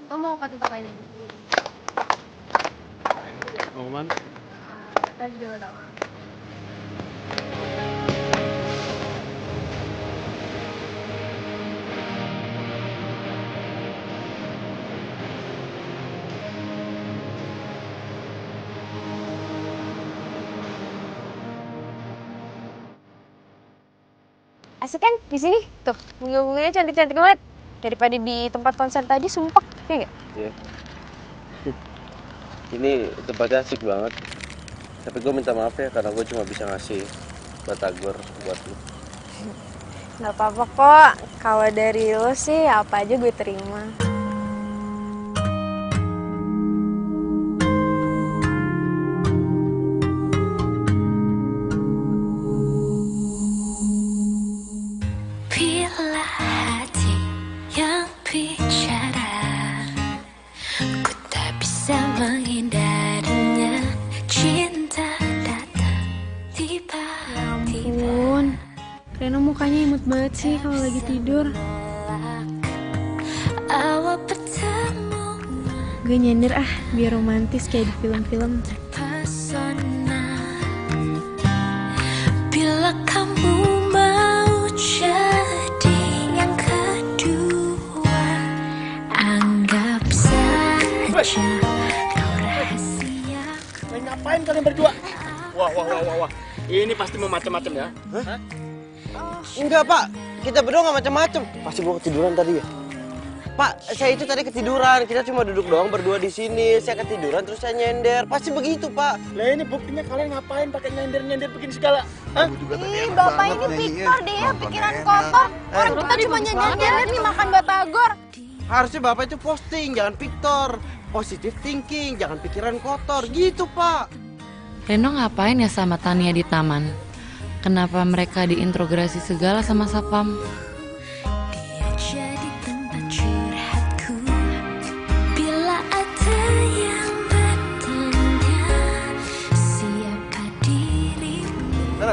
S6: Lo mau ke tempat lain?
S7: Mau kemana?
S6: Tadi udah tau.
S10: Asik kan di sini? Tuh, bunga-bunganya cantik-cantik banget. Daripada di tempat konser tadi, sumpah. Ya nggak?
S3: Iya. Ini tempatnya asik banget. Tapi gue minta maaf ya karena gue cuma bisa ngasih batagor buat lu.
S10: Nggak apa-apa kok. Kalau dari lo sih apa aja gue terima.
S12: Bila hati yang bicara, ku tak bisa menghindarinya. Cinta datang tiba-tiba.
S10: Ampun, Reno mukanya imut banget sih kalau lagi tidur.
S12: Awal bertemu
S10: Gue nyender ah, biar romantis kayak di film-film.
S12: pesona. Bila kamu mau jadi yang kedua, anggap saja kau rahasia.
S11: Ngapain kalian berdua? Wah. Ini pasti mau macam-macam ya?
S3: Hah? Enggak pak, kita berdua nggak macam-macam. Pasti gua ketiduran tadi ya. Pak, saya itu tadi ketiduran. Kita cuma duduk doang berdua di sini. Saya ketiduran terus saya nyender. Pasti begitu pak.
S11: Lah ini buktinya kalian ngapain pakai nyender-nyender begini segala? Hah?
S6: Ih, bapak ini Victor deh ya, pikiran kotor. Orang kita cuma nyender-nyender nih makan batagor.
S3: Harusnya bapak itu posting, jangan Victor. Positive thinking, jangan pikiran kotor. Gitu pak.
S5: Reno ngapain ya sama Tania di taman? Kenapa mereka diintrogasi segala sama Sapam?
S12: Dia jadi tempat curhatku. Bila ada yang bertanya siapa dirimu,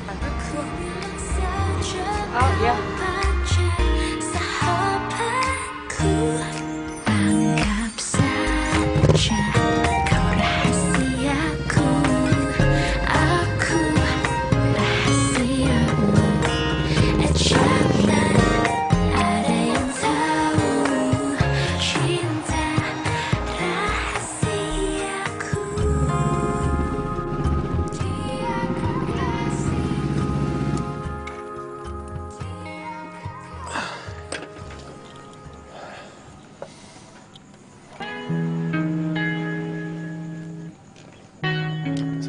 S12: aku bilang saja pacar sahabatku. Anggap saja kau rahasiaku, aku rahasiamu.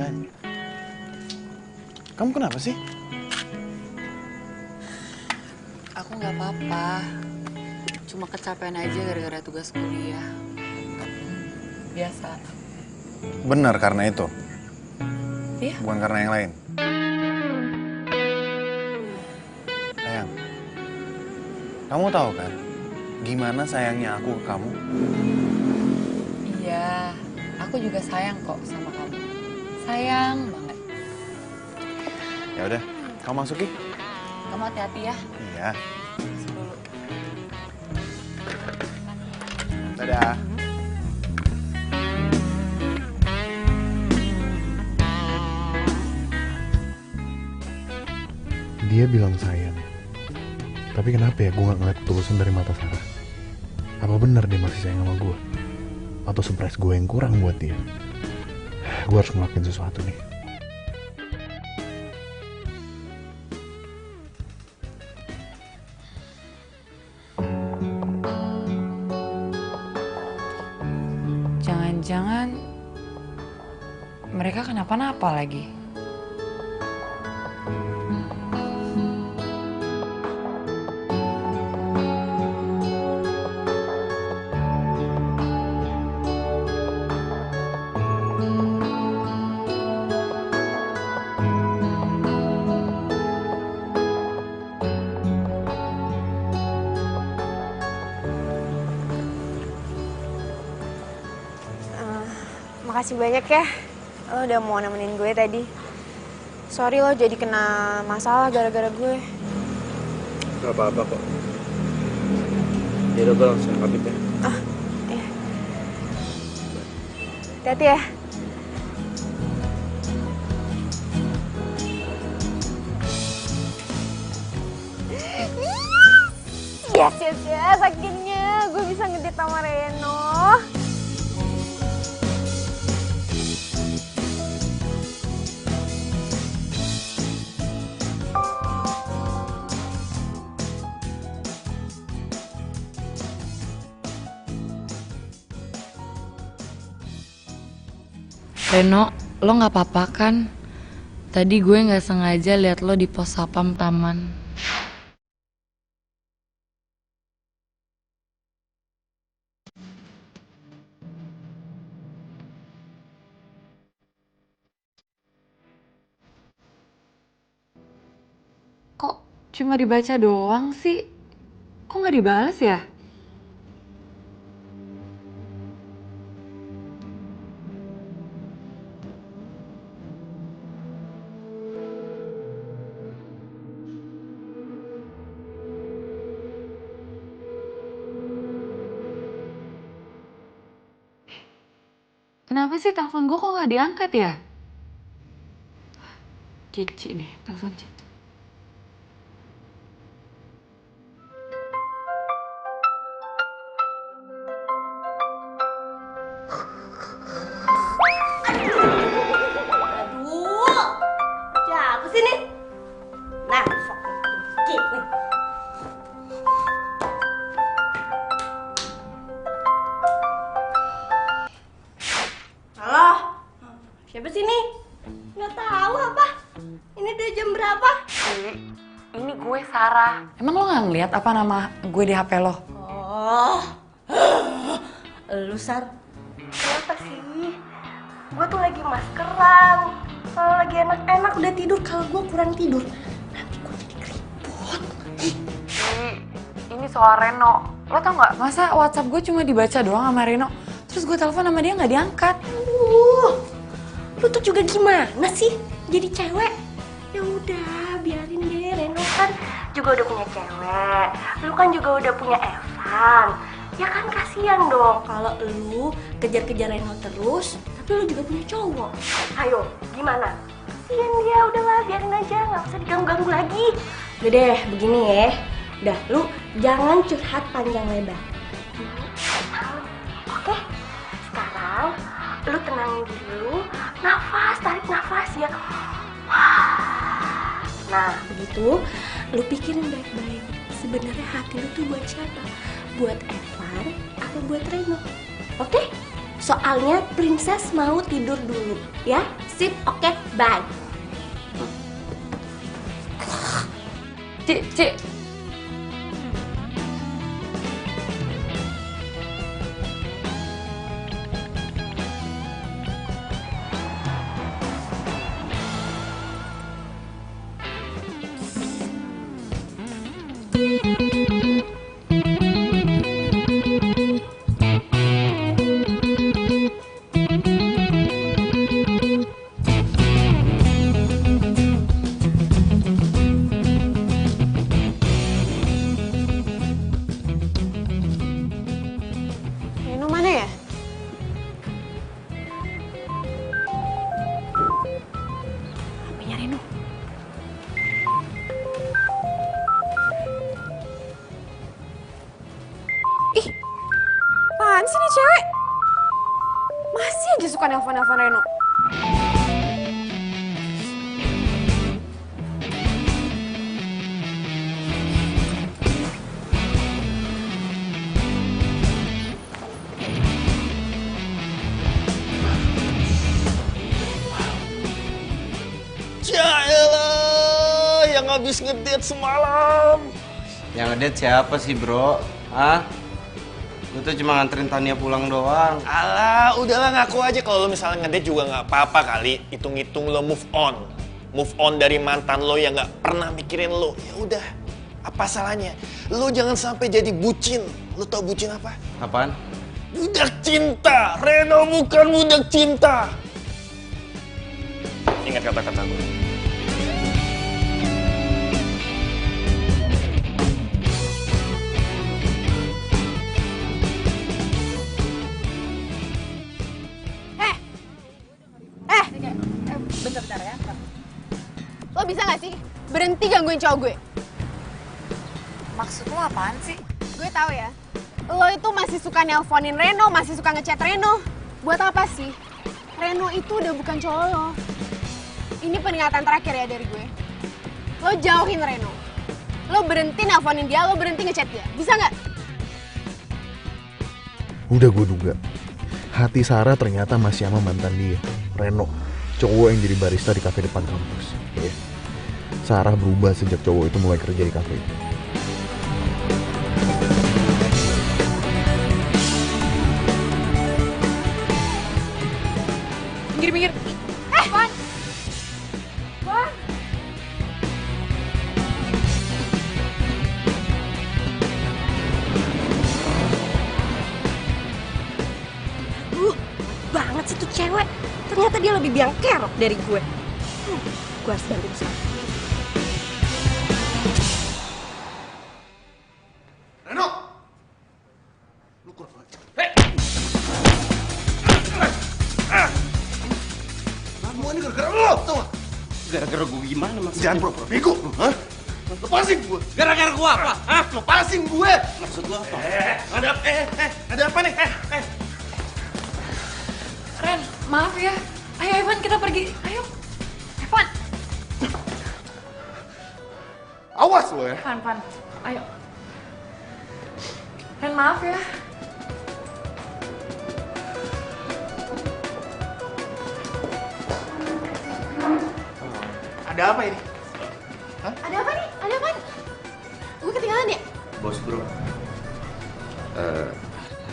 S11: biasanya. Kamu kenapa sih?
S5: Aku nggak apa-apa. Cuma kecapean aja gara-gara tugas kuliah. Biasa.
S11: Benar karena itu?
S5: Iya.
S11: Bukan karena yang lain? Sayang, kamu tahu kan gimana sayangnya aku ke kamu?
S5: Iya, aku juga sayang kok sama kamu. Sayang banget.
S11: Ya udah, kamu masuk ya.
S5: Kamu hati-hati ya.
S11: Iya.
S5: Masuk dulu.
S11: Dadah. Dia bilang sayang. Tapi kenapa ya gue gak ngeliat ketulusan dari mata Sarah? Apa benar dia masih sayang sama gue? Atau surprise gue yang kurang buat dia? Gue harus ngelakuin sesuatu nih.
S5: Jangan-jangan mereka kenapa-napa lagi.
S10: Makasih banyak ya, lo udah mau nemenin gue tadi. Sorry lo jadi kena masalah gara-gara gue.
S3: Gak apa-apa kok. Yaudah gue langsung pamit ya.
S10: Ah, iya. Hati-hati ya. Yes, akhirnya gue bisa ngedate sama Reno.
S5: Reno, lo nggak apa-apa kan? Tadi gue nggak sengaja lihat lo di pos sapam taman. Kok cuma dibaca doang sih? Kok nggak dibales ya? Kenapa sih telepon gue kok nggak diangkat ya? Cici nih, telepon Cici.
S6: Aduh, siapa sih nih? Nah, sok cip nih. Halo, siapa sih nih? Nggak tahu apa? Ini udah jam berapa?
S5: Ini gue Sarah. Emang lo nggak ngeliat apa nama gue di HP lo?
S6: Oh, lu Sar, kenapa sih? Gue tuh lagi maskeran. Kalau lagi enak-enak udah tidur, kalau gue kurang tidur, nanti gue jadi keriput.
S5: Ini soal Reno. Lo tau nggak? Masa WhatsApp gue cuma dibaca doang sama Reno, terus gue telepon sama dia nggak diangkat.
S6: Lu tuh juga gimana sih? Jadi cewek? Ya udah, biarin deh. Reno kan juga udah punya cewek. Lu kan juga udah punya Evan. Ya kan kasihan dong kalau lu kejar-kejar Reno terus, tapi lu juga punya cowok. Ayo, gimana? Kasihan dia, udahlah biarin aja, nggak usah diganggu-ganggu lagi. Udah deh, begini ya. Udah, lu jangan curhat panjang lebar. Oke? Sekarang lu tenangin dulu, nafas, tarik nafas ya. Nah, begitu, lu pikirin baik-baik. Sebenarnya hati lu tuh buat siapa? Buat Evan atau buat Reno? Oke? Soalnya princess mau tidur dulu, ya. Sip, oke, bye.
S5: Cik.
S10: Reno mana ya? HP-nya Reno. Ih, apaan sih nih cewek? Masih aja suka nelfon-nelfon Reno.
S3: Yaelah, yang habis ngedate semalam. Yang ngedate siapa sih, bro? Hah? Lu tuh cuma nganterin Tania pulang doang.
S9: Alah, udahlah ngaku aja kalau lo misalnya ngedate juga nggak apa-apa kali. Hitung-hitung lo move on. Move on dari mantan lo yang nggak pernah mikirin lo. Ya udah, apa salahnya? Lo jangan sampai jadi bucin. Lo tau bucin apa?
S3: Apaan?
S9: Budak cinta. Reno bukan budak cinta. Ingat kata-kata gue.
S10: Bentar ya. Lo bisa gak sih berhenti gangguin cowok gue?
S5: Maksud lo apaan sih?
S10: Gue tahu ya. Lo itu masih suka nelponin Reno, masih suka ngechat Reno. Buat apa sih? Reno itu udah bukan cowok lo. Ini peringatan terakhir ya dari gue. Lo jauhin Reno. Lo berhenti nelponin dia, lo berhenti ngechat dia. Bisa nggak?
S11: Udah gue duga. Hati Sarah ternyata masih sama mantan dia, Reno. Cowok yang jadi barista di kafe depan kampus. Ya. Sarah berubah sejak cowok itu mulai kerja di kafe itu.
S5: Minggir.
S10: Wan! Wan!
S6: Banget sih tuh cewek. Ternyata dia lebih biang kerok dari gue. Gue harus bantu sekarang.
S7: Reno! Lu kurang ajar. Semua ini gara-gara lo, tau gak?
S3: Gara-gara gue gimana maksudnya?
S7: Jangan pura-pura bego, hah? Lepasin gue.
S2: Gara-gara gua apa? Hah?
S7: Lepasin gue.
S3: Maksud lo apa?
S2: Ada apa nih?
S5: Ren, maaf ya. Ayo Evan, kita pergi. Ayo. Evan.
S7: Awas lo ya.
S5: Van. Ayo. Ren, maaf ya.
S8: Ada apa ini?
S10: Ada apa nih? Ada apa? Gue ketinggalan ya?
S3: Bos bro,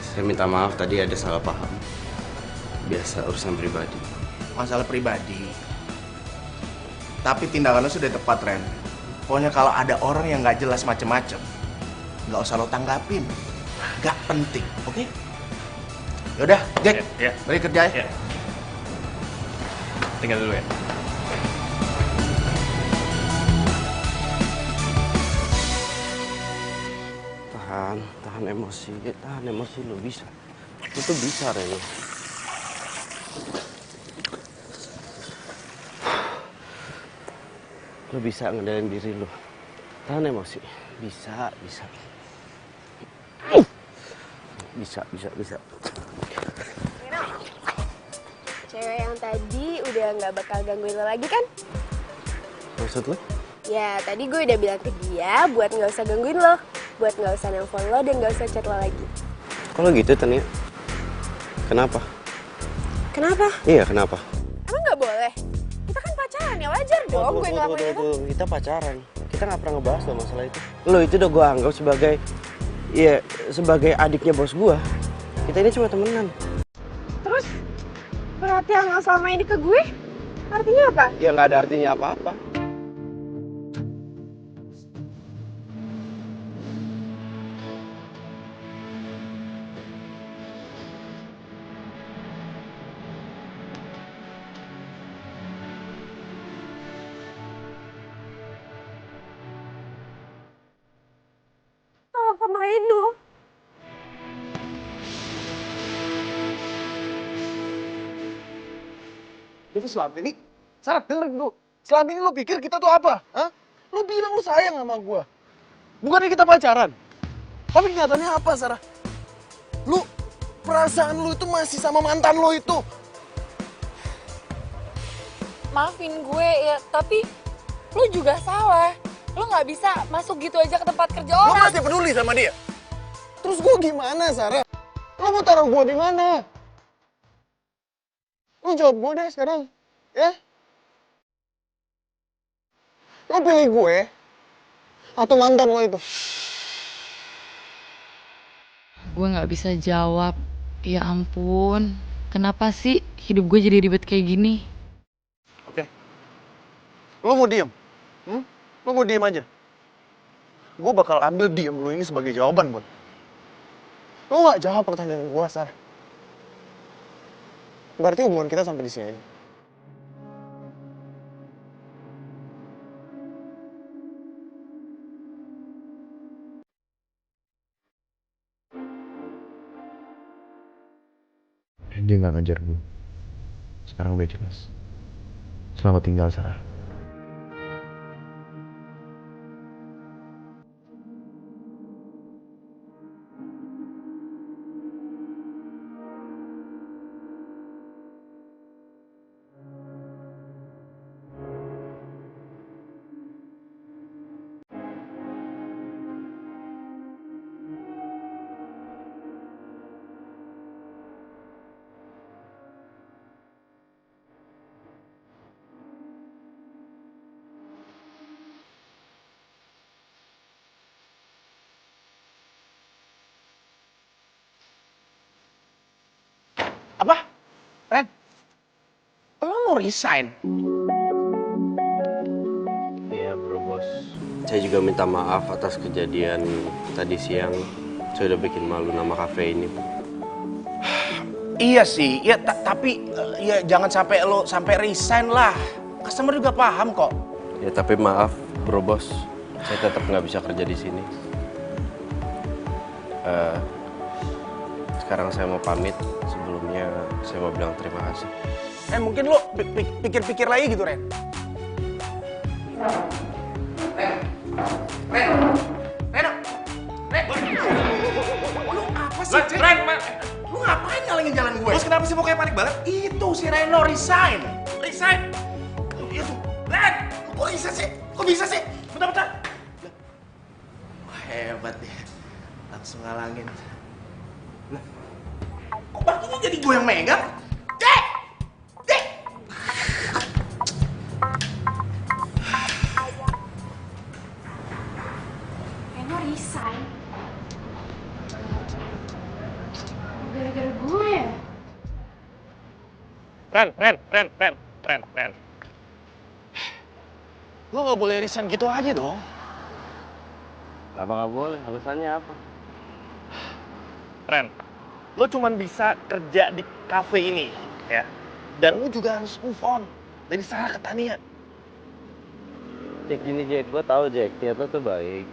S3: saya minta maaf tadi ada salah paham. Biasa urusan pribadi.
S8: Masalah pribadi. Tapi tindakan lo sudah tepat, Ren. Pokoknya kalau ada orang yang nggak jelas macem-macem, nggak usah lo tanggapin. Nggak penting, oke? Yaudah, Jack, balik kerja ya.
S9: Tinggal dulu ya.
S3: Tahan emosi lo bisa. Itu bisa Reno. Lo bisa ngendalin diri lo. Tahan emosi. Bisa. Bisa.
S10: Cewek yang tadi udah nggak bakal gangguin lo lagi kan?
S3: Maksud lo?
S10: Ya, tadi gue udah bilang ke dia buat nggak usah gangguin lo. Buat nggak usah nelfon lo dan nggak usah chat lo lagi.
S3: Kalau gitu Tania? Kenapa?
S10: Kenapa?
S3: Iya, kenapa?
S10: Emang nggak boleh? Kita kan pacaran ya, wajar dong gue ngelakuin itu.
S3: Kita pacaran. Kita nggak pernah ngebahas loh masalah itu. Lo itu udah gue anggap sebagai, ya sebagai adiknya bos gue. Kita ini cuma temenan.
S10: Terus perhatian lo selama ini ke gue artinya apa?
S3: Ya nggak ada artinya apa-apa.
S10: Sama Reno.
S7: Itu selama ini, Sarah denger dulu. Selama ini lo pikir kita tuh apa? Hah? Lo bilang lo sayang sama gue. Bukannya kita pacaran. Tapi kenyataannya apa, Sarah? Lo, perasaan lo itu masih sama mantan lo itu.
S5: Maafin gue ya, tapi lu juga salah. Lu nggak bisa masuk gitu aja ke tempat kerja
S7: Lo
S5: orang.
S7: masih peduli sama dia. Terus gue gimana, Sarah? Lo mau taruh gue di mana? Lo jawab gue deh sekarang, ya? Lo pilih gue atau mantan lo itu?
S5: Gue nggak bisa jawab. Ya ampun, kenapa sih hidup gue jadi ribet kayak gini?
S7: Oke. Lo mau diem? Lo mau diem aja? Gue bakal ambil diem lo ini sebagai jawaban, Bon. Lo gak jawab pertanyaan gue, Sar. Berarti hubungan kita sampai di sini aja.
S11: Dia nggak ngejar gue. Sekarang udah jelas. Selamat tinggal, Sarah.
S8: Apa? Ren? Lo mau resign?
S3: Iya bro bos. Saya juga minta maaf atas kejadian tadi siang. Saya udah bikin malu nama kafe ini.
S8: Iya sih, ya tapi ya jangan sampai lo sampai resign lah. Customer juga paham kok.
S3: Ya tapi maaf bro bos. Saya tetap nggak bisa kerja di sini. Sekarang saya mau pamit. Sebelumnya saya mau bilang terima kasih.
S8: Mungkin lo pikir-pikir lagi gitu, Ren. Ren, lu apa sih, Ren? Lu ngapain ngalangin jalan gue? Terus kenapa sih mau kayak panik banget? Itu si Reno resign. Itu, Ren, kok bisa sih? Bentar. Wah, hebat deh. Langsung ngalangin. Lah, kok parkirnya jadi gue yang megang? Dek!
S10: Reno resign. Gara-gara gue ya?
S8: Ren. Lo gak boleh resign gitu aja dong.
S3: Apa nggak boleh? Alasannya apa?
S8: Ren, lo cuman bisa kerja di cafe ini, ya. Dan lo juga harus move on dari Sarah ke Tania.
S3: Jack gini Jack, gue tahu Jack, Tia tuh baik.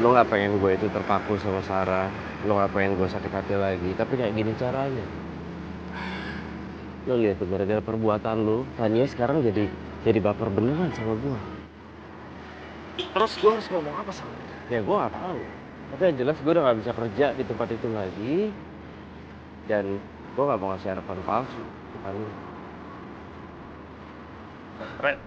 S3: Lo nggak pengen gue itu terpaku sama Sarah, lo nggak pengen gue sakit hati lagi, tapi kayak gini caranya. Lo lihat tuh gara-gara perbuatan lo, Tania sekarang jadi baper beneran sama gue.
S8: Terus gue harus ngomong apa sama dia?
S3: Ya gue nggak tahu. Tapi yang jelas gue udah nggak bisa kerja di tempat itu lagi, dan gue nggak mau ngasih harapan palsu.
S8: Ren.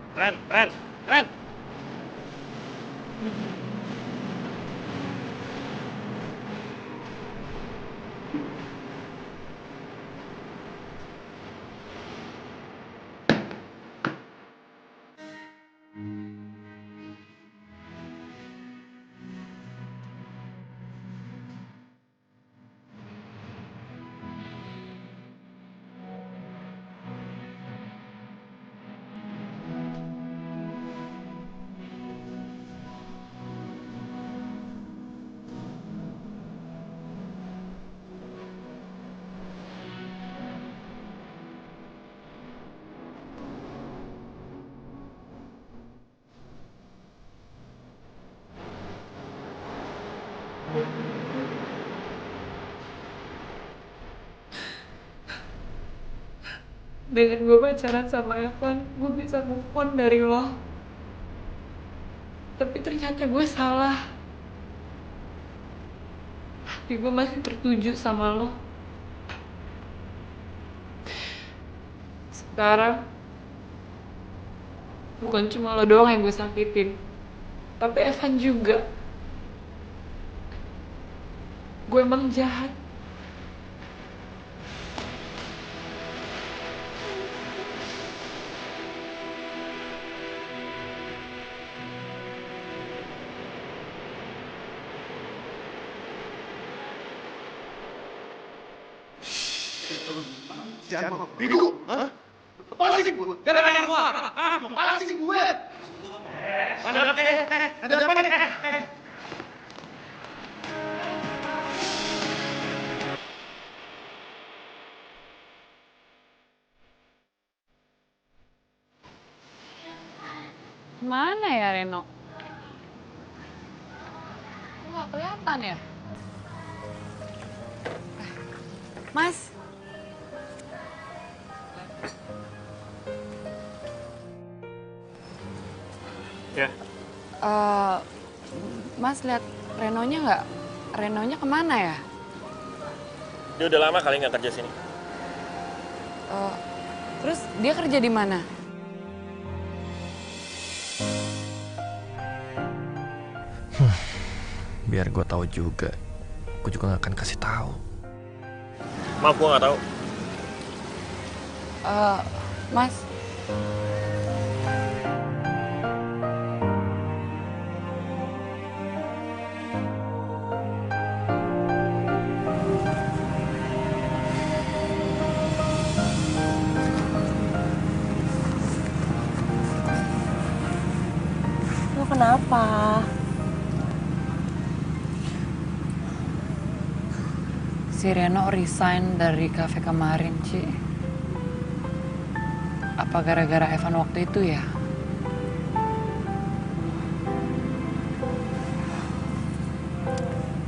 S5: dengan gue pacaran sama Evan, gue bisa move on dari lo. Tapi ternyata gue salah. Hati gue masih tertuju sama lo. Sekarang, bukan cuma lo doang yang gue sakitin, tapi Evan juga. Gue emang jahat.
S7: Jangan bego, hah? Lepasin gue, gak ada nanya gue. Lepasin gue. Ada apa nih?
S5: Mana ya Reno? Kok gak kelihatan ya? Mas.
S9: Ya.
S5: Mas lihat Renonya nggak? Renonya kemana ya?
S9: Dia udah lama kali nggak kerja sini.
S5: Terus dia kerja di mana?
S9: Biar gue tahu juga, gue juga nggak akan kasih tahu. Maaf, gue nggak tahu.
S5: Mas.
S6: Lo kenapa?
S5: Si Reno resign dari kafe kemarin, Ci. Apa gara-gara Evan waktu itu ya?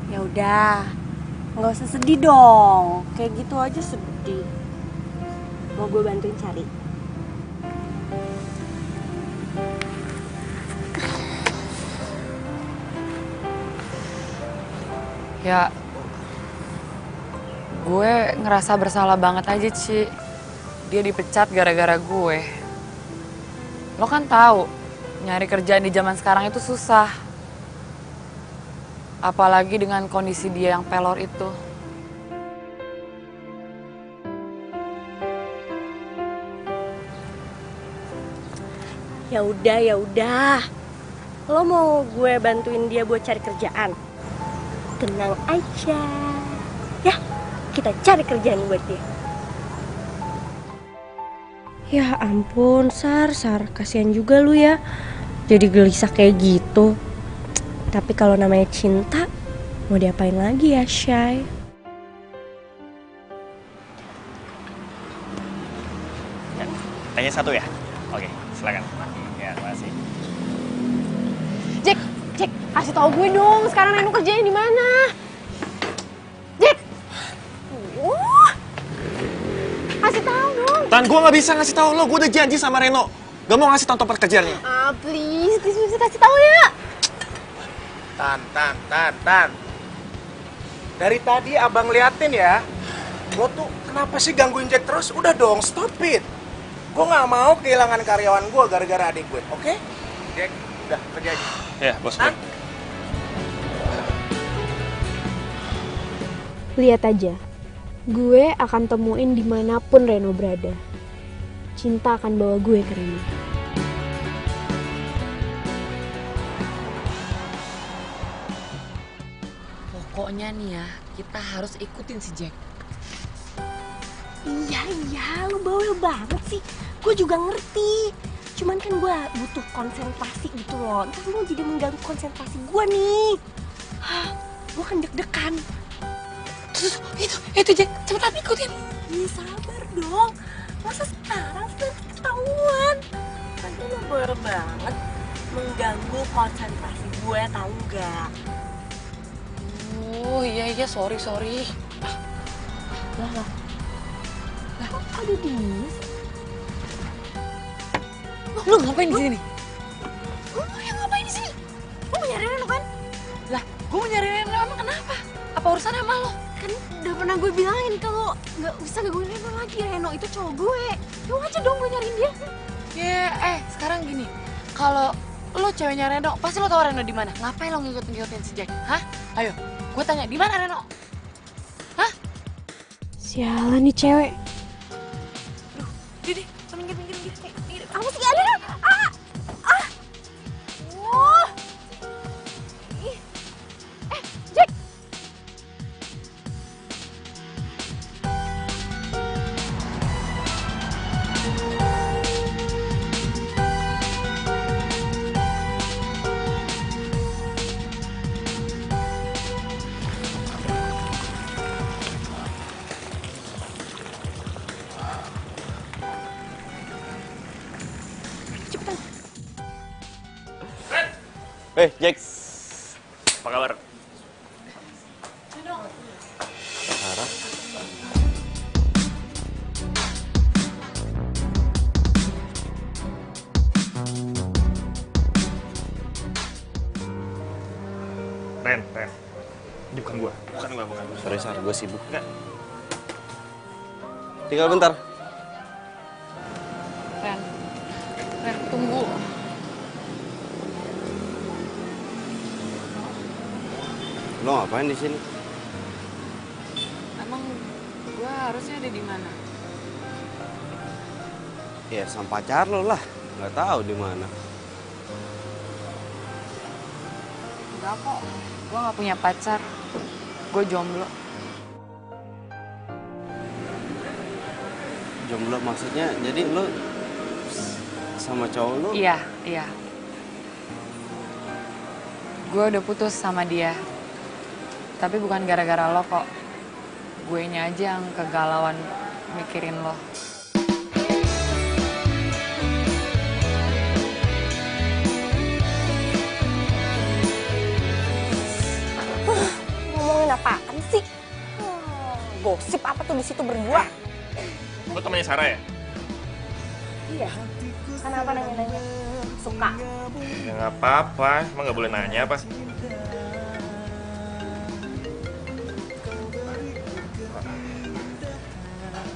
S6: Ya udah, nggak usah sedih dong. Kayak gitu aja sedih. Mau gue bantuin cari?
S5: Ya, gue ngerasa bersalah banget aja, Ci. Dia dipecat gara-gara gue. Lo kan tahu, nyari kerjaan di zaman sekarang itu susah. Apalagi dengan kondisi dia yang pelor itu.
S6: Ya udah. Lo mau gue bantuin dia buat cari kerjaan? Tenang aja. Ya, kita cari kerjaan buat dia. Ya ampun, Sar, kasihan juga lu ya. Jadi gelisah kayak gitu. Tapi kalau namanya cinta, mau diapain lagi ya, Shay?
S9: Tanya satu ya? Oke, silakan. Ya, makasih.
S6: Jack, kasih tau gue dong, sekarang Reno kerjanya di mana? Jack! Kasih tahu dong.
S9: Tan, gue nggak bisa ngasih tahu lo. Gue udah janji sama Reno. Gak mau ngasih tahu tempat kerjanya.
S6: Please kasih tahu ya.
S8: Tan. Dari tadi abang liatin ya. Lo tuh kenapa sih gangguin Jack terus? Udah dong, stop it. Gue nggak mau kehilangan karyawan gue gara-gara adik gue, oke? Jack, udah kerja aja.
S9: Ya, bos.
S10: Lihat aja, gue akan temuin dimanapun Reno berada. Cinta akan bawa gue ke Reno.
S5: Pokoknya nih ya, kita harus ikutin si Jack.
S6: Iya, lu bawel banget sih. Gue juga ngerti. Cuman kan gue butuh konsentrasi gitu loh. Ntar lu jadi mengganggu konsentrasi gue nih. Gue kan deg-degan.
S5: Itu Jack, cepetan ikutin.
S6: Ih, sabar dong. Masa sekarang sudah ketahuan? Nanti lu bawel banget. Mengganggu konsentrasi gue, tau gak?
S5: Oh iya, sorry.
S6: Lah. Kok ada dia sih?
S5: Lu ngapain di sini?
S6: Lu yang ngapain di sini? Lu mau nyari Reno kan?
S5: Lah, gue mau nyari Reno emang kenapa? Apa urusannya sama lo?
S6: Kan udah pernah gue bilangin kalau nggak usah gangguin Reno lagi. Reno itu cowok gue. Yuk aja dong gue nyariin dia.
S5: Ya, sekarang gini. Kalau lo ceweknya Reno, pasti lo tau Reno di mana. Ngapain lo ngikut-ngikutin si Jack? Hah? Ayo, gue tanya di mana Reno? Hah?
S10: Sialan nih cewek.
S6: Didi, minggir. Kamu sih ada? Wah. Jack.
S3: Jack.
S9: Apa kabar?
S3: Sarah.
S9: Ren. Ini bukan gua.
S3: Sorry, Sar, gue sibuk. Enggak. Tinggal bentar.
S5: Ren, tunggu.
S3: Lo ngapain di sini?
S5: Emang gue harusnya ada di mana?
S3: Ya sama pacar lo lah. Nggak tahu di mana.
S5: Enggak kok, gue nggak punya pacar. Gue jomblo.
S3: Jomblo maksudnya? Jadi lo sama cowok lo?
S5: Iya. Gue udah putus sama dia. Tapi bukan gara-gara lo kok. Guenya aja yang kegalauan mikirin lo.
S6: Ngomongin apaan sih? Gosip apa tuh di situ berdua?
S9: Lo temannya Sarah ya?
S6: Iya. Kenapa nanya-nanya? Suka.
S9: Ya nggak apa-apa, emang nggak boleh nanya apa?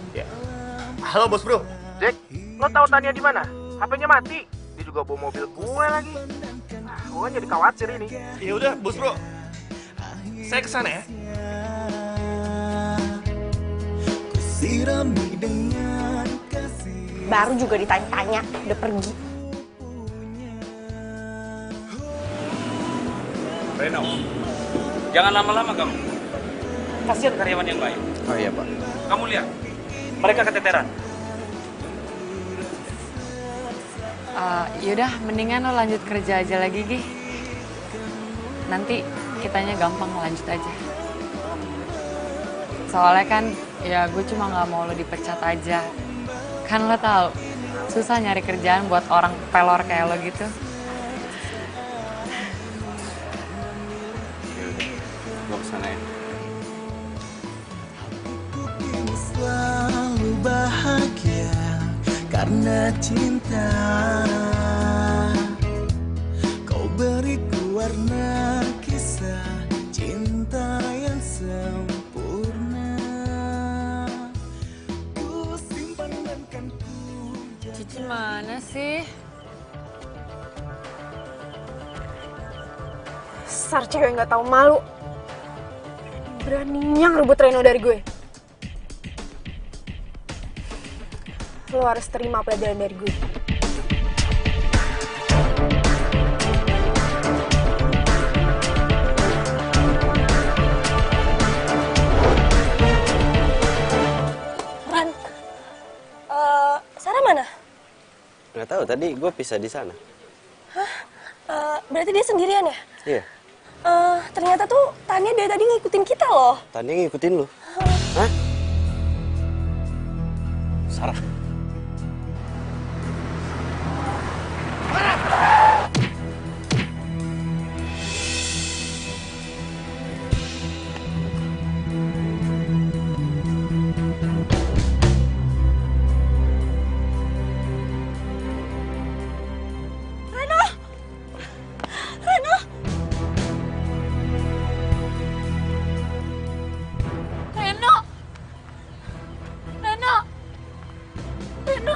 S9: Ya. Halo bos bro.
S8: Jack, lo tahu Tania di mana? HP-nya mati. Dia juga bawa mobil gue lagi. Gue kan jadi khawatir ini.
S9: Ya udah bos bro, saya kesana ya.
S6: Baru juga ditanya-tanya, udah pergi.
S13: Reno, jangan lama-lama kamu. Kasihan karyawan yang baik.
S3: Oh iya, Pak.
S13: Kamu lihat, mereka keteteran.
S5: Yaudah, mendingan lo lanjut kerja aja lagi, Gi. Nanti kitanya gampang lanjut aja. Soalnya kan, ya gue cuma nggak mau lo dipecat aja. Kan lo tahu, susah nyari kerjaan buat orang pelor kayak lo gitu.
S3: Gue kesana ya.
S1: Selalu bahagia karena cinta. Kau beriku warna kisah cinta yang sempurna. Ku simpan dan kan ku
S5: Cici mana sih?
S6: Dasar cewek nggak tahu malu. Beraninya ngerebut Reno dari gue. Lo harus terima pelajaran dari gue. Ran, Sarah mana?
S3: Nggak tahu, tadi gue pisah di sana.
S6: Hah? Berarti dia sendirian ya?
S3: Iya.
S6: Ternyata tuh Tania dari tadi ngikutin kita loh.
S3: Tania ngikutin lu. Hah? Sarah.
S6: Reno.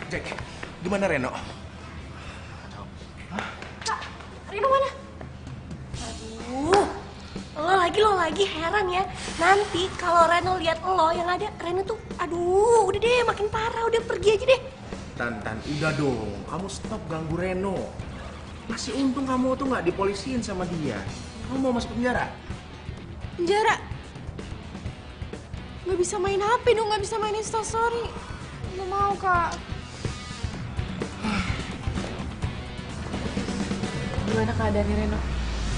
S8: Jack, gimana Reno?
S6: Reno mana? Aduh, lo lagi heran ya. Nanti kalau Reno lihat lo yang ada, Reno tuh, aduh, udah deh makin parah, udah pergi aja deh.
S8: Tan, udah dong. Kamu stop ganggu Reno. Masih untung kamu tuh nggak dipolisiin sama dia. Kamu mau masuk penjara?
S10: Penjara? Nggak bisa main HP dong, nggak bisa main Instastory. Nggak mau, Kak.
S5: Gimana keadaannya Reno?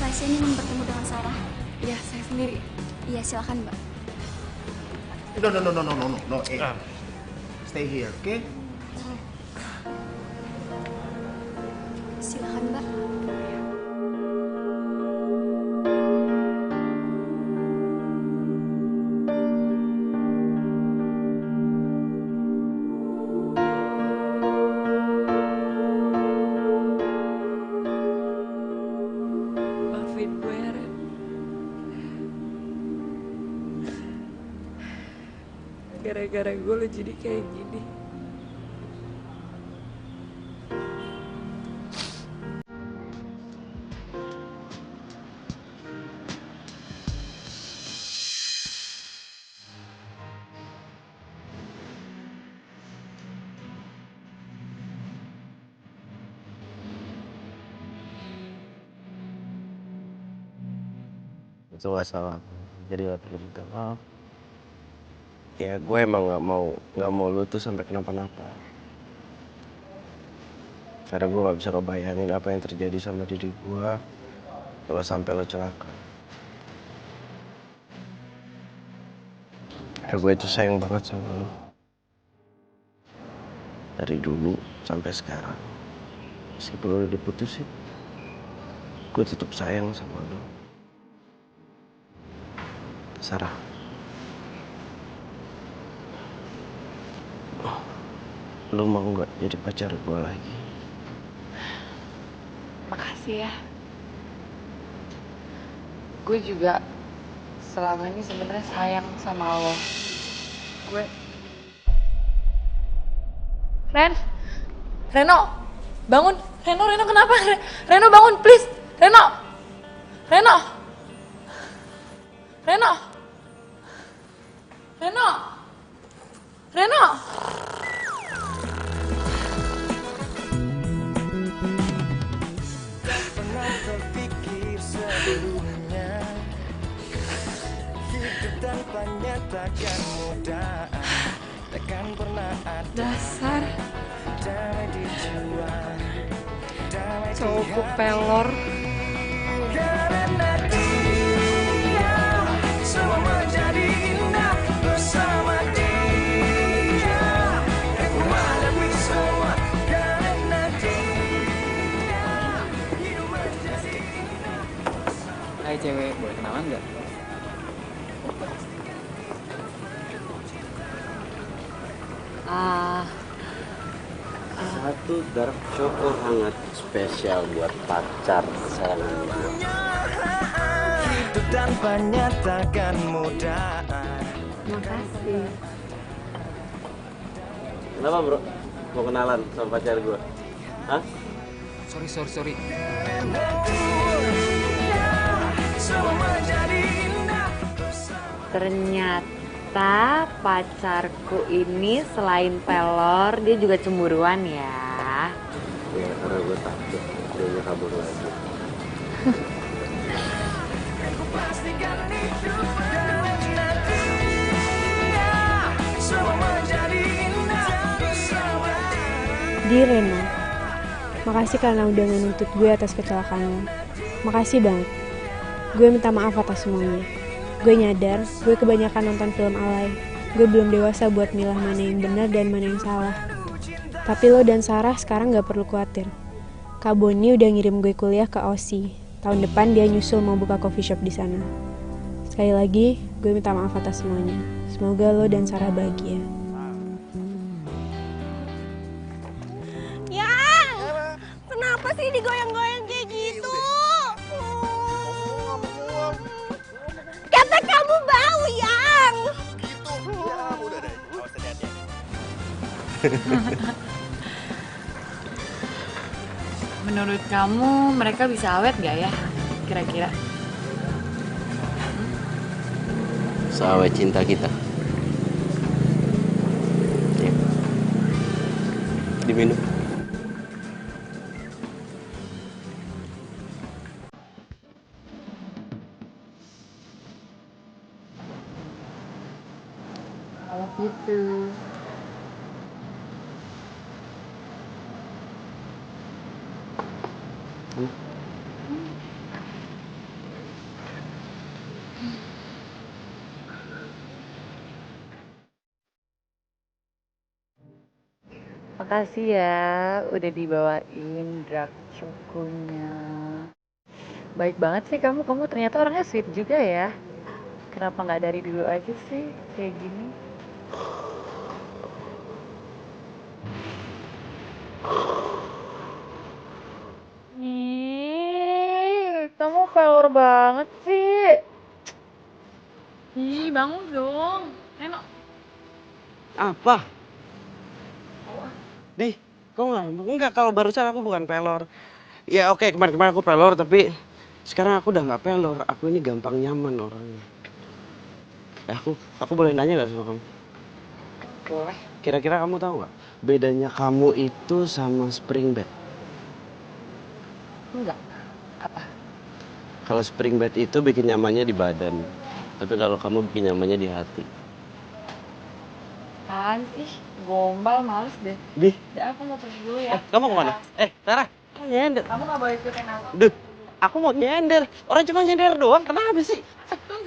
S14: Raisa ini ingin bertemu dengan Sarah.
S5: Iya, saya sendiri.
S14: Iya, silakan, Mbak.
S8: No. Stay here, okay?
S14: Silakan, Mbak.
S5: Maafin gue ya, Ren. Gara-gara gue lo jadi kayak gini.
S4: Itu gak salah, jadi gak perlu minta maaf. Ya gue emang gak mau lu tuh sampai kenapa-napa. Karena gue gak bisa kebayangin apa yang terjadi sama diri gue kalau sampai lo celaka. Karena gue tuh sayang banget sama lo. Dari dulu sampai sekarang. Meskipun udah diputusin, gue tetap sayang sama lo. Sarah, lo mau nggak jadi pacar gue lagi?
S5: Makasih ya. Gue juga selama ini sebenarnya sayang sama lo. Reno, bangun. Reno kenapa? Reno bangun, please. Reno.
S1: Tak pernah terpikir sebelumnya, hidup tanpanya takkan mudah, takkan pernah ada.
S5: Dasar
S1: Damai di jiwa, damai di
S5: cowok pelor.
S1: Karena dia semua menjadi indah bersama dia. Aku hadapi semua karena dia hidup menjadi indah.
S13: Hai cewek, boleh kenalan nggak?
S4: Satu dark choco hangat spesial buat pacar kesayangan gue.
S1: Hidup tanpanya takkan mudah.
S5: Makasih.
S4: Kenapa bro? Mau kenalan sama pacar gue? Hah?
S13: Sorry.
S5: Ternyata pacarku ini selain pelor, dia juga cemburuan ya.
S4: Ya karena gue takut dia kabur lagi.
S10: Di Reno, makasih karena udah menuntut gue atas kecelakaan lo. Makasih banget. Gue minta maaf atas semuanya. Gue nyadar, gue kebanyakan nonton film alay. Gue belum dewasa buat milah mana yang benar dan mana yang salah. Tapi lo dan Sarah sekarang gak perlu khawatir. Kak Boni udah ngirim gue kuliah ke Aussie. Tahun depan dia nyusul mau buka coffee shop di sana. Sekali lagi, gue minta maaf atas semuanya. Semoga lo dan Sarah bahagia.
S6: Yang, kenapa sih digoyang-goyang kayak gitu? Kata kamu bau, Yang.
S9: Udah deh, awas hati-hati.
S5: Menurut kamu mereka bisa awet gak ya? Kira-kira?
S4: Seawet cinta kita. Ya. Diminum.
S5: Kalau gitu. Makasih ya udah dibawain drag choconya. Baik banget sih kamu ternyata orangnya sweet juga ya. Kenapa nggak dari dulu aja sih kayak gini? Ih, kamu pelor banget sih. Ih, bangun dong. Enak.
S3: Apa? Di, kok enggak kalau barusan aku bukan pelor. Ya oke, kemarin aku pelor tapi sekarang aku udah nggak pelor. Aku ini gampang nyaman orangnya. Aku boleh nanya gak sama kamu?
S5: Boleh.
S3: Kira-kira kamu tahu nggak bedanya kamu itu sama spring bed?
S5: Enggak. Apa?
S3: Kalau spring bed itu bikin nyamannya di badan, tapi kalau kamu bikin nyamannya di hati.
S5: Apaan sih? Gombal, males deh.
S3: Di,
S5: Udah aku mau pergi dulu ya.
S3: kamu kemana? Sarah, nyender.
S5: Kamu gak boleh ikutin aku.
S3: Duh, aku mau nyender. Orang cuma nyender doang, kenapa sih?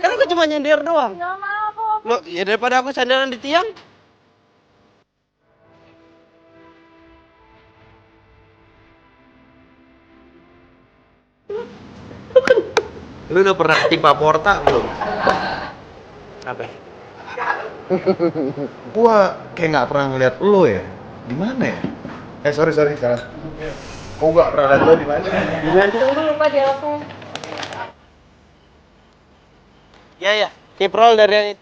S3: Kan aku cuma nyender doang.
S5: Gak mau aku.
S3: Loh, ya daripada aku sandaran di tiang. Lu udah pernah timpa Porta belum? Apa?
S7: Gua kayak nggak pernah ngeliat lo ya. Di mana ya? Sorry salah. Kok nggak pernah liat lo di mana?
S5: Tunggu lupa di telepon.
S3: Ya, kiprol dari